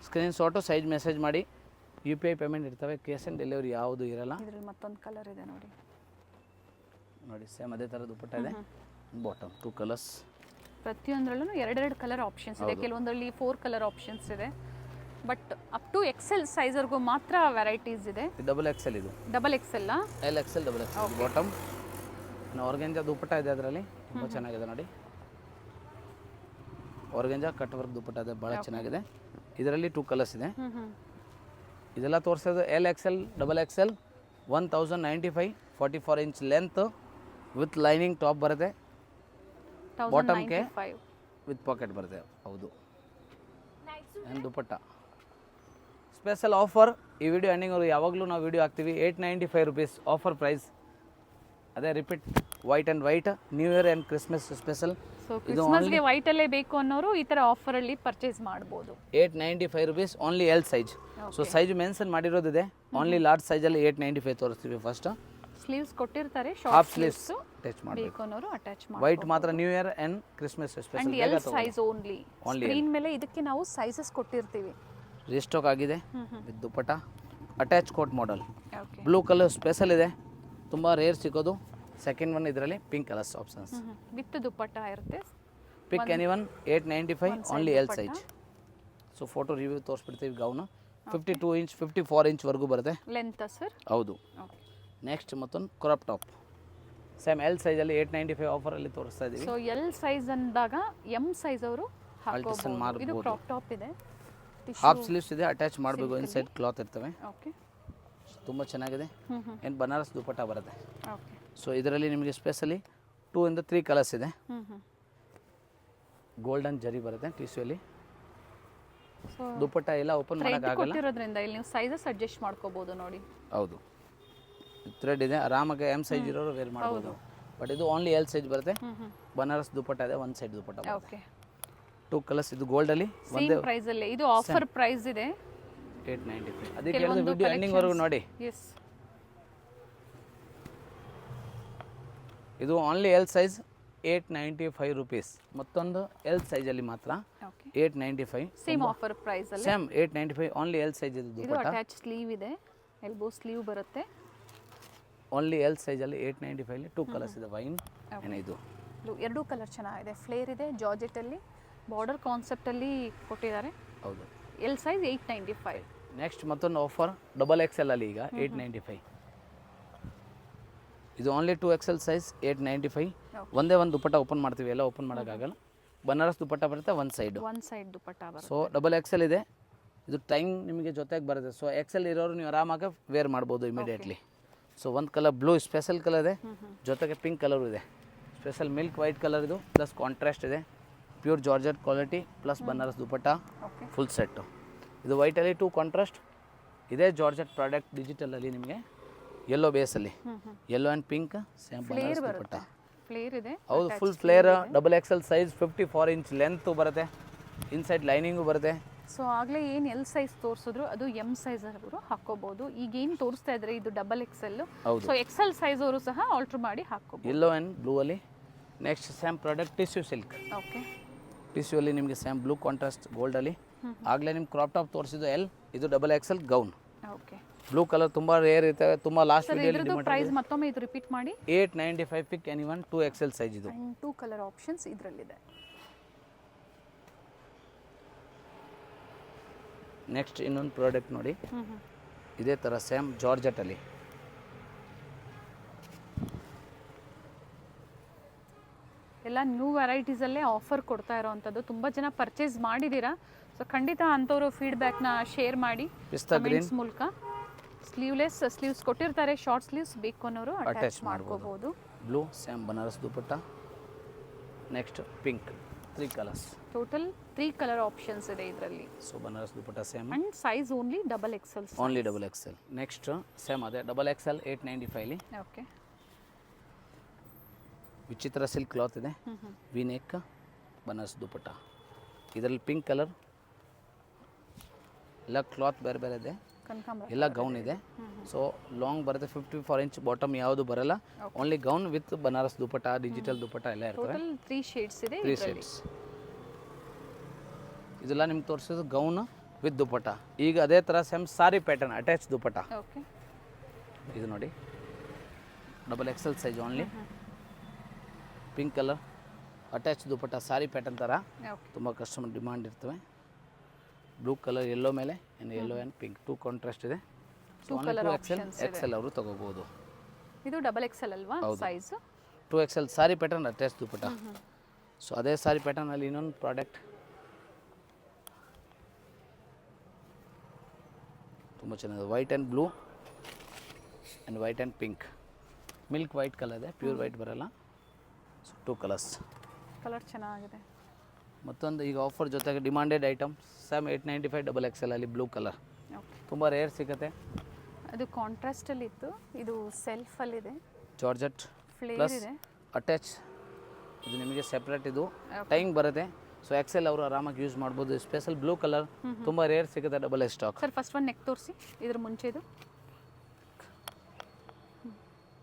ಸ್ಕ್ರೀನ್ ಶಾಟು ಸೈಜ್ ಮೆಸೇಜ್ ಮಾಡಿ. UPI ಪೇಮೆಂಟ್ ಇರ್ತವೆ, ಕ್ಯಾಶ್ ಆನ್ ಡೆಲಿವರಿ ಯಾವುದು ಇರಲ್ಲ.
ಇದರಲ್ಲಿ ಮತ್ತೊಂದು ಕಲರ್ ಇದೆ ನೋಡಿ.
ನೋಡಿ ಸೇಮ್ ಅದೇ ಥರ ದುಪ್ಪಟ್ಟ ಇದೆ. Bottom 2 colours.
ಪ್ರತಿಯೊಂದರಲ್ಲೂ 2 ಕಲರ್ ಆಪ್ಷನ್ಸ್ ಇದೆ. ಕೆಲವೊಂದರಲ್ಲಿ 4 ಕಲರ್ ಆಪ್ಷನ್ಸ್ ಇದೆ. ಬಟ್ ಅಪ್ ಟು XL ಸೈಜ್ವರೆಗೂ ಮಾತ್ರ ವೆರೈಟೀಸ್ ಇದೆ.
ಡಬಲ್ ಎಕ್ಸೆಲ್ ಇದು.
Double XL
L XL, double XL. Bottom organza dupatta ಇದೆ ಅದರಲ್ಲಿ, ತುಂಬ ಚೆನ್ನಾಗಿದೆ ನೋಡಿ. ಆರ್ಗೆಂಜಾ ಕಟ್ ವರ್ಕ್ ದುಪ್ಪಟ್ಟ ಇದೆ, ಭಾಳ ಚೆನ್ನಾಗಿದೆ. ಇದರಲ್ಲಿ 2 ಕಲರ್ಸ್ ಇದೆ. ಇದೆಲ್ಲ ತೋರಿಸೋದು L XL, double XL. 1095, 44 inch length with lining top ಬರುತ್ತೆ. ಬಾಟಮ್ಗೆ ವಿತ್ ಪಾಕೆಟ್ ಬರುತ್ತೆ. ಹೌದು, ಆ್ಯಂಡ್ ದುಪ್ಪಟ್ಟ ಸ್ಪೆಷಲ್ ಆಫರ್. ಈ ವಿಡಿಯೋ ಎಂಡಿಂಗ್ವರೆಗೂ ಯಾವಾಗಲೂ ನಾವು ವಿಡಿಯೋ ಹಾಕ್ತೀವಿ. 895 ರುಪೀಸ್ ಆಫರ್ ಪ್ರೈಸ್. ಅದೇ repeat, white and white, new year and Christmas special.
So ಕ್ರಿಸ್ಮಸ್ಗೆ ವೈಟಲ್ಲೇ ಬೇಕು ಅನ್ನೋರು ಈ ಥರ ಆಫರಲ್ಲಿ ಪರ್ಚೇಸ್ ಮಾಡ್ಬೋದು.
895 rupees only L size. So size mention ಮಾಡಿರೋದಿದೆ. ಓನ್ಲಿ ಲಾರ್ಜ್ ಸೈಜಲ್ಲಿ 895 ತೋರಿಸ್ತೀವಿ. ಫಸ್ಟ್
ಸ್ಲೀವ್ಸ್ ಕೊಟ್ಟಿರ್ತಾರೆ,
ಹಾಫ್ ಸ್ಲೀವ್ಸ್ ಅಟ್ಯಾಚ್ ಮಾಡಿ.
ಬೇಕು ಅನ್ನೋರು ಅಟ್ಯಾಚ್ ಮಾಡಿ.
ವೈಟ್ ಮಾತ್ರ new year and Christmas special.
And L size only. Screen ಮೇಲೆ ಇದಕ್ಕೆ ನಾವು ಸೈಜಸ್ ಕೊಟ್ಟಿರ್ತೀವಿ.
ರೀಸ್ಟಾಕ್ ಆಗಿದೆ with dupatta. Attach coat model.
Okay,
blue colour special ಇದೆ, ತುಂಬ ರೇರ್ ಸಿಗೋದು. ಸೆಕೆಂಡ್ ಒನ್ ಇದರಲ್ಲಿ pink colours options.
With dupatta ಇರುತ್ತೆ.
Pick any one, 895 only L size. So photo review ತೋರಿಸ್ಬಿಡ್ತೀವಿ. ಗೌನು 52 ಇಂಚ್ 54 ಇಂಚ್ವರೆಗೂ ಬರುತ್ತೆ
ಲೆಂತ್ ಸರ್.
ಹೌದು. ನೆಕ್ಸ್ಟ್ ಮತ್ತೊಂದು ಕ್ರಾಪ್ ಟಾಪ್ ಸೇಮ್ ಎಲ್ ಸೈಜಲ್ಲಿ 895 ಆಫರಲ್ಲಿ ತೋರಿಸ್ತಾ ಇದ್ದೀವಿ.
ಸೊ ಎಲ್ ಸೈಜ್ ಅಂದಾಗ ಎಮ್ ಸೈಜ್ ಅವರು
ಆಲ್ಟೇಷನ್
ಹಾಕೋಬಹುದು. ಇದು
ಮಾಡಬಹುದು.
ಕ್ರಾಪ್ ಟಾಪ್ ಇದೆ,
ಹಾಫ್ ಸ್ಲೀವ್ಸ್ ಇದೆ, ಅಟ್ಯಾಚ್ ಮಾಡಬೇಕು. ಇನ್ಸೈಡ್ ಕ್ಲಾತ್ ಇರ್ತವೆ.
ಓಕೆ,
ತುಂಬ ಚೆನ್ನಾಗಿದೆ. ಏನು ಬನಾರಸ್ ದುಪ್ಪಟ್ಟ ಬರುತ್ತೆ.
ಓಕೆ.
ಸೊ ಇದರಲ್ಲಿ ನಿಮಗೆ ಸ್ಪೆಷಲಿ 2 ಇಂದ 3 ಕಲರ್ಸ್ ಇದೆ. ಗೋಲ್ಡನ್ ಜರಿ ಬರುತ್ತೆ ಟಿಶ್ಯೂಲಿ. ದುಪ್ಪಟ್ಟ ಎಲ್ಲ ಓಪನ್ ಮಾಡೋಕ್ಕಾಗಲ್ಲ.
ಕೊಟ್ಟಿರೋದ್ರಿಂದ ಇಲ್ಲಿ ನೀವು ಸೈಜಸ್ ಅಡ್ಜಸ್ಟ್ ಮಾಡ್ಕೋಬಹುದು ನೋಡಿ.
ಹೌದು, ಥ್ರೆಡ್ ಇದೆ, ಆರಾಮಾಗಿ ಎಮ್ ಸೈಜ್ ಇರೋರು ವೇರ್ ಮಾಡ್ಬೋದು. ಬಟ್ ಇದು ಓನ್ಲಿ ಎಲ್ ಸೈಜ್ ಬರುತ್ತೆ. ಬನಾರಸ್ ದುಪ್ಪಟ್ಟ ಇದೆ, 1 ಸೈಡ್ ದುಪ್ಪಟ್ಟ ಬರುತ್ತೆ.
Okay,
2 colours. ಇದು ಗೋಲ್ಡಲ್ಲಿ
ಸೇಮ್ ಪ್ರೈಸ್ ಅಲ್ಲಿ. ಇದು ಆಫರ್ ಪ್ರೈಸ್ ಇದೆ
895. ಅದಕ್ಕೆ ಹೇಳಿದ ವಿಡಿಯೋ ಎಂಡಿಂಗ್ ವರೆಗೂ ನೋಡಿ.
ಎಸ್,
ಇದು ಓನ್ಲಿ ಎಲ್ ಸೈಜ್ 895 ರುಪೀಸ್. ಮತ್ತೊಂದು ಎಲ್ ಸೈಜಲ್ಲಿ ಮಾತ್ರ 895.
ಸೇಮ್ ಆಫರ್ ಪ್ರೈಸ್ ಅಲ್ಲಿ.
ಸೇಮ್ 895 ಓನ್ಲಿ ಎಲ್ ಸೈಜ್ ಇದು
ಇದು ಅಟ್ಯಾಚ್ ಸ್ಲೀವ್ ಇದೆ, ಎಲ್ಬೋ ಸ್ಲೀವ್ ಬರುತ್ತೆ.
ಓನ್ಲಿ ಎಲ್ ಸೈಜಲ್ಲಿ 895 ಅಲ್ಲಿ 2 ಕಲರ್ಸ್ ಇದೆ. ವೈನ್ ಏನಿದು
2 ಕಲರ್ ಚೆನ್ನಾಗಿದೆ. ಫ್ಲೇರ್ ಇದೆ, ಜಾರ್ಜೆಟ್ ಅಲ್ಲಿ ಬಾರ್ಡರ್ ಕಾನ್ಸೆಪ್ಟ್ ಅಲ್ಲಿ ಕೊಟ್ಟಿದ್ದಾರೆ.
ಹೌದು,
ಎಲ್ ಸೈಜ್ 895.
ನೆಕ್ಸ್ಟ್ ಮತ್ತೊಂದು ಆಫರ್ ಡಬಲ್ ಎಕ್ಸೆಲ್ ಅಲ್ಲಿ ಈಗ 895. ಇದು ಓನ್ಲಿ 2XL ಸೈಜ್ 895. ಒಂದೇ ಒಂದು ದುಪ್ಪಟ್ಟ ಓಪನ್ ಮಾಡ್ತೀವಿ, ಎಲ್ಲ ಓಪನ್ ಮಾಡೋಕ್ಕಾಗಲ್ಲ. ಬನಾರಸ್ ದುಪ್ಪಟ್ಟ ಬರುತ್ತೆ, ಒನ್ ಸೈಡ್
ದುಪ್ಪಟ್ಟ ಬರುತ್ತೆ.
ಸೊ ಡಬಲ್ ಎಕ್ಸೆಲ್ ಇದೆ. ಇದು ಟೈಮ್ ನಿಮಗೆ ಜೊತೆಗೆ ಬರುತ್ತೆ. ಸೊ ಎಕ್ಸೆಲ್ ಇರೋರು ನೀವು ಆರಾಮಾಗಿ ವೇರ್ ಮಾಡ್ಬೋದು ಇಮಿಡಿಯೇಟ್ಲಿ. ಸೊ ಒಂದು ಕಲರ್ ಬ್ಲೂ ಸ್ಪೆಷಲ್ ಕಲರ್ ಇದೆ, ಜೊತೆಗೆ ಪಿಂಕ್ ಕಲರ್ ಇದೆ. ಸ್ಪೆಷಲ್ ಮಿಲ್ಕ್ ವೈಟ್ ಕಲರ್ ಇದು, ಪ್ಲಸ್ ಕಾಂಟ್ರಾಸ್ಟ್ ಇದೆ. Pure georgette quality plus Banaras dupatta full set. ಇದು ವೈಟಲ್ಲಿ 2 ಕಾಂಟ್ರಾಸ್ಟ್. ಇದೇ ಜಾರ್ಜೆಟ್ ಪ್ರಾಡಕ್ಟ್ ಡಿಜಿಟಲಲ್ಲಿ ನಿಮಗೆ ಯೆಲ್ಲೋ ಬೇಸಲ್ಲಿ yellow and pink same
flare
Banaras
ಬರುತ್ತೆ, ಫ್ಲೇರ್ ಇದೆ.
ಹೌದು, full flare, double XL size, 54 inch length ಬರುತ್ತೆ, ಇನ್ಸೈಡ್ ಲೈನಿಂಗು ಬರುತ್ತೆ.
ಸೊ ಆಗಲೇ ಏನು ಎಲ್ ಸೈಜ್ ತೋರಿಸಿದ್ರು ಅದು ಎಮ್ ಸೈಜ್ ಅವರು ಹಾಕೋಬಹುದು. ಈಗ ಏನು ತೋರಿಸ್ತಾ ಇದ್ರೆ ಇದು double XL, so XL size ಅವರು ಸಹ ಆಲ್ಟರ್ ಮಾಡಿ ಹಾಕೋಬಹುದು.
ಯೆಲ್ಲೋ ಆ್ಯಂಡ್ ಬ್ಲೂ ಅಲ್ಲಿ. Next Sam product tissue silk.
Okay,
tissue ಅಲ್ಲಿ ನಿಮಗೆ ಸ್ಯಾಮ್ ಬ್ಲೂ ಕಾಂಟ್ರಾಸ್ಟ್ ಗೋಲ್ಡಲ್ಲಿ. ಆಗಲೇ ನಿಮ್ಗೆ ಕ್ರಾಪ್ ಟಾಪ್ ತೋರಿಸಿದ್ದು ಎಲ್, ಇದು double Excel gown.
Okay,
blue colour ತುಂಬ ರೇರ್ ಇರ್ತವೆ, ತುಂಬ ಲಾಸ್ಟ್
ಸರ್
ವಿಡಿಯೋಲಿ
ಇದ್ರದ್ದು ಪ್ರೈಸ್ ಮತ್ತೊಮ್ಮೆ ಇದು ರಿಪೀಟ್ ಮಾಡಿ.
895 ಪಿಕ್ ಎನಿವನ್ 2 ಎಕ್ಸೆಲ್ ಸೈಜ್ ಇದು.
2 ಕಲರ್ ಆಪ್ಷನ್ಸ್ ಇದರಲ್ಲಿದೆ.
ನೆಕ್ಸ್ಟ್ ಇನ್ನೊಂದು ಪ್ರಾಡಕ್ಟ್ ನೋಡಿ, ಇದೇ ಥರ ಸೇಮ್ ಜಾರ್ಜೆಟಲ್ಲಿ.
ಎಲ್ಲ ನ್ಯೂ ವೆರೈಟೀಸಲ್ಲೇ ಆಫರ್ ಕೊಡ್ತಾ ಇರೋವಂಥದ್ದು. ತುಂಬ ಜನ ಪರ್ಚೇಸ್ ಮಾಡಿದ್ದೀರಾ, ಸೊ ಖಂಡಿತ ಅಂಥವರು ಫೀಡ್ಬ್ಯಾಕ್ನ ಶೇರ್ ಮಾಡಿ
ಪಿಸ್ತಾ ಗ್ರೀನ್
ಕಮೆಂಟ್ಸ್ ಮೂಲಕ. ಸ್ಲೀವ್ಸ್ ಕೊಟ್ಟಿರ್ತಾರೆ, ಶಾರ್ಟ್ ಸ್ಲೀವ್ಸ್ ಬೇಕು ಅನ್ನೋರು ಅಟ್ಯಾಚ್ ಮಾಡ್ಕೋಬಹುದು.
Blue same Banaras dupatta. Next pink, 3 colours.
Total 3 colour options ಇದೆ ಇದರಲ್ಲಿ.
So Banaras dupatta same
and size only double XL.
Only double XL. Next same ಅದೇ ಡಬಲ್ ಎಕ್ಸೆಲ್ 895
ಓಕೆ,
ವಿಚಿತ್ರ ಸಿಲ್ಕ್ ಕ್ಲಾತ್ ಇದೆ, ವಿ ನೆಕ್, ಬನಾರಸ್ ದುಪಟ್ಟ. ಇದರಲ್ಲಿ ಪಿಂಕ್ ಕಲರ್, ಎಲ್ಲ ಕ್ಲಾತ್ ಬೇರೆ ಬೇರೆ ಇದೆ,
ಕನಕಾಂಬರ
ಎಲ್ಲ ಗೌನ್ ಇದೆ. ಸೊ ಲಾಂಗ್ ಬರುತ್ತೆ, 54 ಇಂಚ್ ಬಾಟಮ್ ಯಾವುದು ಬರಲ್ಲ, only gown with Banaras dupatta, digital dupatta ಎಲ್ಲ ಇರ್ತವೆ.
ಟೋಟಲ್ 3 ಶೇಡ್ಸ್ ಇದೆ
3 ಶೇಡ್ಸ್. ಇದೆಲ್ಲ ನಿಮ್ಗೆ ತೋರಿಸೋದು ಗೌನ್ ವಿತ್ ದುಪಟ್ಟ. ಈಗ ಅದೇ ಥರ same sari pattern attach dupatta.
Okay,
ಇದು ನೋಡಿ double XL size only, pink colour attach dupatta, sari pattern ಥರ.
ಓಕೆ,
ತುಂಬ ಕಸ್ಟಮರ್ ಡಿಮಾಂಡ್ ಇರ್ತವೆ. ಬ್ಲೂ ಕಲರ್ ಯೆಲ್ಲೋ ಮೇಲೆ ಯೆಲ್ಲೋ ಆ್ಯಂಡ್ ಪಿಂಕ್ 2 ಕಾಂಟ್ರಾಸ್ಟ್ ಇದೆ. ಎಕ್ಸೆಲ್ ಅವರು ತಗೋಬಹುದು.
ಇದು ಡಬಲ್ ಎಕ್ಸೆಲ್ ಅಲ್ವಾ size?
2 XL sari pattern attach dupatta. So ಅದೇ ಸಾರಿ ಪ್ಯಾಟರ್ನಲ್ಲಿ ಇನ್ನೊಂದು ಪ್ರಾಡಕ್ಟ್ ತುಂಬ ಚೆನ್ನಾಗಿದೆ, white and blue and white and pink. Milk white colour ಇದೆ, ಪ್ಯೂರ್ ವೈಟ್ ಬರಲ್ಲ. So 2 colours.
ಕಲರ್ ಚೆನ್ನಾಗಿದೆ.
ಮತ್ತೊಂದು ಈಗ ಆಫರ್ ಜೊತೆಗೆ demanded item Sam 895 double XL ಅಲ್ಲಿ ಬ್ಲೂ ಕಲರ್.
ಓಕೆ,
ತುಂಬ ರೇರ್ ಸಿಗುತ್ತೆ.
ಅದು ಕಾಂಟ್ರಾಸ್ಟ್ ಅಲ್ಲಿ ಇತ್ತು, ಇದು ಸೆಲ್ಫ್ ಅಲ್ಲಿ ಇದೆ,
ಜಾರ್ಜೆಟ್
ಫ್ಲೇರ್
ಪ್ಲಸ್
ಇದೆ,
ಅಟ್ಯಾಚ್. ಇದು ನಿಮಗೆ ಸೆಪ್ರೇಟ್ ಇದು ಟೈಂಗ್ ಬರುತ್ತೆ. ಸೊ ಎಕ್ಸೆಲ್ ಅವರು ಆರಾಮಾಗಿ ಯೂಸ್ ಮಾಡ್ಬೋದು. ಸ್ಪೆಷಲ್ ಬ್ಲೂ ಕಲರ್ ತುಂಬ ರೇರ್ ಸಿಗುತ್ತೆ, double X stock.
Sir first one neck ತೋರಿಸಿ, ಇದ್ರ ಮುಂಚೆ ಇದು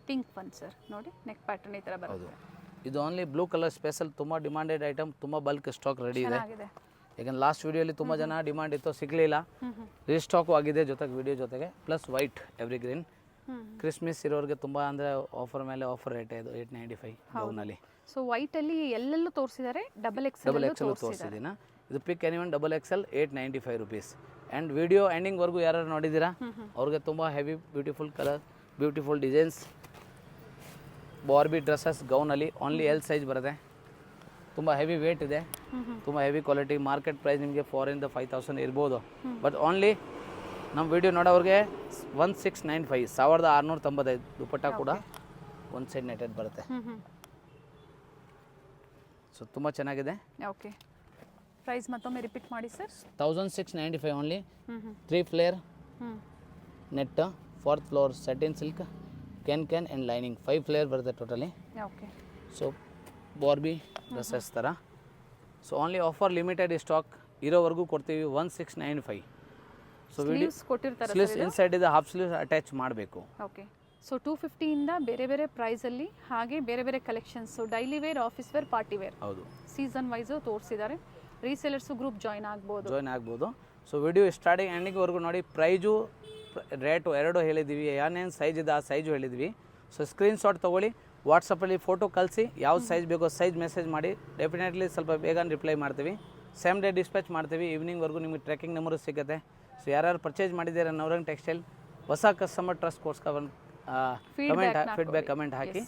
ಪಿಂಕ್ ಒನ್ ಸರ್ ನೋಡಿ, ನೆಕ್ ಪ್ಯಾಟರ್ನ್ ಈ ಥರ ಬರುತ್ತೆ.
ಇದು ಓನ್ಲಿ ಬ್ಲೂ ಕಲರ್ ಸ್ಪೆಷಲ್, ತುಂಬ ಡಿಮಾಂಡೆಡ್ ಐಟಮ್, ತುಂಬ ಬಲ್ಕ್ ಸ್ಟಾಕ್ ರೆಡಿ ಇದೆ.
ಚೆನ್ನಾಗಿದೆ.
ಯಾಕಂದ್ರೆ ಲಾಸ್ಟ್ ವಿಡಿಯೋಲಿ ತುಂಬ ಜನ ಡಿಮಾಂಡ್ ಇತ್ತು, ಸಿಗಲಿಲ್ಲ, ರೀಸ್ಟಾಕು ಆಗಿದೆ ಜೊತೆಗೆ ವಿಡಿಯೋ ಜೊತೆಗೆ. Plus white every green. Christmas ಇರೋರಿಗೆ ತುಂಬ ಅಂದರೆ ಆಫರ್ ಮೇಲೆ ಆಫರ್ ರೇಟ್ ಇದು 895 ಗೌನಲ್ಲಿ.
ಸೊ ವೈಟಲ್ಲಿ ಎಲ್ಲೆಲ್ಲೂ ತೋರಿಸಿದ್ದಾರೆ, ಡಬಲ್ ಎಕ್ಸೆಲ್
ತೋರಿಸಿದ್ದೀನ. ಇದು pick any one double XL 895 rupees. And video ಎಂಡಿಂಗ್ವರೆಗೂ ಯಾರು ನೋಡಿದ್ದೀರಾ ಅವ್ರಿಗೆ ತುಂಬ heavy beautiful colour, beautiful designs, Barbie dresses ಗೌನಲ್ಲಿ ಓನ್ಲಿ ಎಲ್ ಸೈಜ್ ಬರುತ್ತೆ. ತುಂಬ ಹೆವಿ ವೇಟ್ ಇದೆ, ತುಂಬ ಹೆವಿ ಕ್ವಾಲಿಟಿ. ಮಾರ್ಕೆಟ್ ಪ್ರೈಸ್ ನಿಮಗೆ 4,000 to 5,000 ಇರ್ಬೋದು. ಬಟ್ ಓನ್ಲಿ ನಮ್ಮ ವಿಡಿಯೋ ನೋಡೋರಿಗೆ 1695 1695 ದುಪಟ್ಟ ಕೂಡ ಒಂದು ಸೈಡ್ ನೆಟೆಡ್ ಬರುತ್ತೆ. ಸೊ ತುಂಬ ಚೆನ್ನಾಗಿದೆ.
ಓಕೆ, ಪ್ರೈಸ್ ಮತ್ತೊಮ್ಮೆ ರಿಪೀಟ್ ಮಾಡಿ sir.
1695 only. 3 flare net, 4th floor satin silk, can and lining 5 flare ಬರುತ್ತೆ totally.
Okay,
so Barbie dresses ಥರ. So only offer limited stock ಇರೋವರೆಗೂ ಕೊಡ್ತೀವಿ 1695. ಸೊ
ಸ್ಲೀವ್ಸ್ ಕೊಟ್ಟಿರ್ತಾರೆ,
ಸ್ಲೀವ್ಸ್ ಇನ್ಸೈಡ್ ಇದೆ, ಹಾಫ್ ಸ್ಲೀವ್ಸ್ ಅಟ್ಯಾಚ್ ಮಾಡಬೇಕು.
Okay, so 250 ಇಂದ ಬೇರೆ ಬೇರೆ ಪ್ರೈಸಲ್ಲಿ, ಹಾಗೆ ಬೇರೆ ಬೇರೆ collections, daily wear, office wear, party wear,
ಹೌದು,
ಸೀಸನ್ ವೈಸು ತೋರಿಸಿದ್ದಾರೆ. ರೀಸೇಲರ್ಸು ಗ್ರೂಪ್ ಜಾಯ್ನ್ ಆಗ್ಬೋದು. ಸೊ ವಿಡಿಯೋ ಸ್ಟಾರ್ಟಿಂಗ್ ಎಂಡಿಂಗ್ವರೆಗೂ ನೋಡಿ. ಪ್ರೈಜು ರೇಟು ಎರಡು ಹೇಳಿದ್ದೀವಿ, ಏನೇನು ಸೈಜ್ ಇದೆ ಆ ಸೈಜು ಹೇಳಿದ್ವಿ. ಸೊ ಸ್ಕ್ರೀನ್ಶಾಟ್ ತೊಗೊಳ್ಳಿ, ವಾಟ್ಸಪ್ಪಲ್ಲಿ ಫೋಟೋ ಕಳಿಸಿ, ಯಾವ್ದು ಸೈಜ್ ಬೇಕೋ ಸೈಜ್ ಮೆಸೇಜ್ ಮಾಡಿ, ಡೆಫಿನೆಟ್ಲಿ ಸ್ವಲ್ಪ ಬೇಗ ರಿಪ್ಲೈ ಮಾಡ್ತೀವಿ. ಸೇಮ್ ಡೇ ಡಿಸ್ಪ್ಯಾಚ್ ಮಾಡ್ತೀವಿ. ಈವ್ನಿಂಗ್ವರೆಗೂ ನಿಮಗೆ ಟ್ರ್ಯಾಕಿಂಗ್ ನಂಬರು ಸಿಗುತ್ತೆ. ಸೊ ಯಾರ್ಯಾರು ಪರ್ಚೇಸ್ ಮಾಡಿದ್ದೀರಾ ನವರಂಗ್ ಟೆಕ್ಸ್ಟೈಲ್, ಹೊಸ ಕಸ್ಟಮರ್ ಟ್ರಸ್ಟ್ಗೋಸ್ಕರ ಫೀಡ್ಬ್ಯಾಕ್ ಕಮೆಂಟ್ ಹಾಕಿ.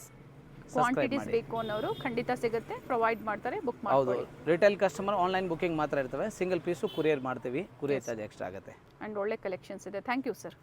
ಕ್ವಾಂಟಿಟೀಸ್ ಬೇಕು ಅನ್ನೋರು ಖಂಡಿತ ಸಿಗುತ್ತೆ, ಪ್ರೊವೈಡ್ ಮಾಡ್ತಾರೆ, ಬುಕ್
ಹೌದು. ರಿಟೇಲ್ ಕಸ್ಟಮರ್ ಆನ್ಲೈನ್ ಬುಕಿಂಗ್ ಮಾತ್ರ ಇರ್ತವೆ, ಸಿಂಗಲ್ ಪೀಸು ಕುರಿಯರ್ ಮಾಡ್ತೀವಿ, ಕುರಿಯರ್ ಚಾರ್ಜ್ ಎಕ್ಸ್ಟ್ರಾ ಆಗುತ್ತೆ.
ಆ್ಯಂಡ್ ಒಳ್ಳೆ ಕಲೆಕ್ಷನ್ಸ್ ಇದೆ. Thank you sir.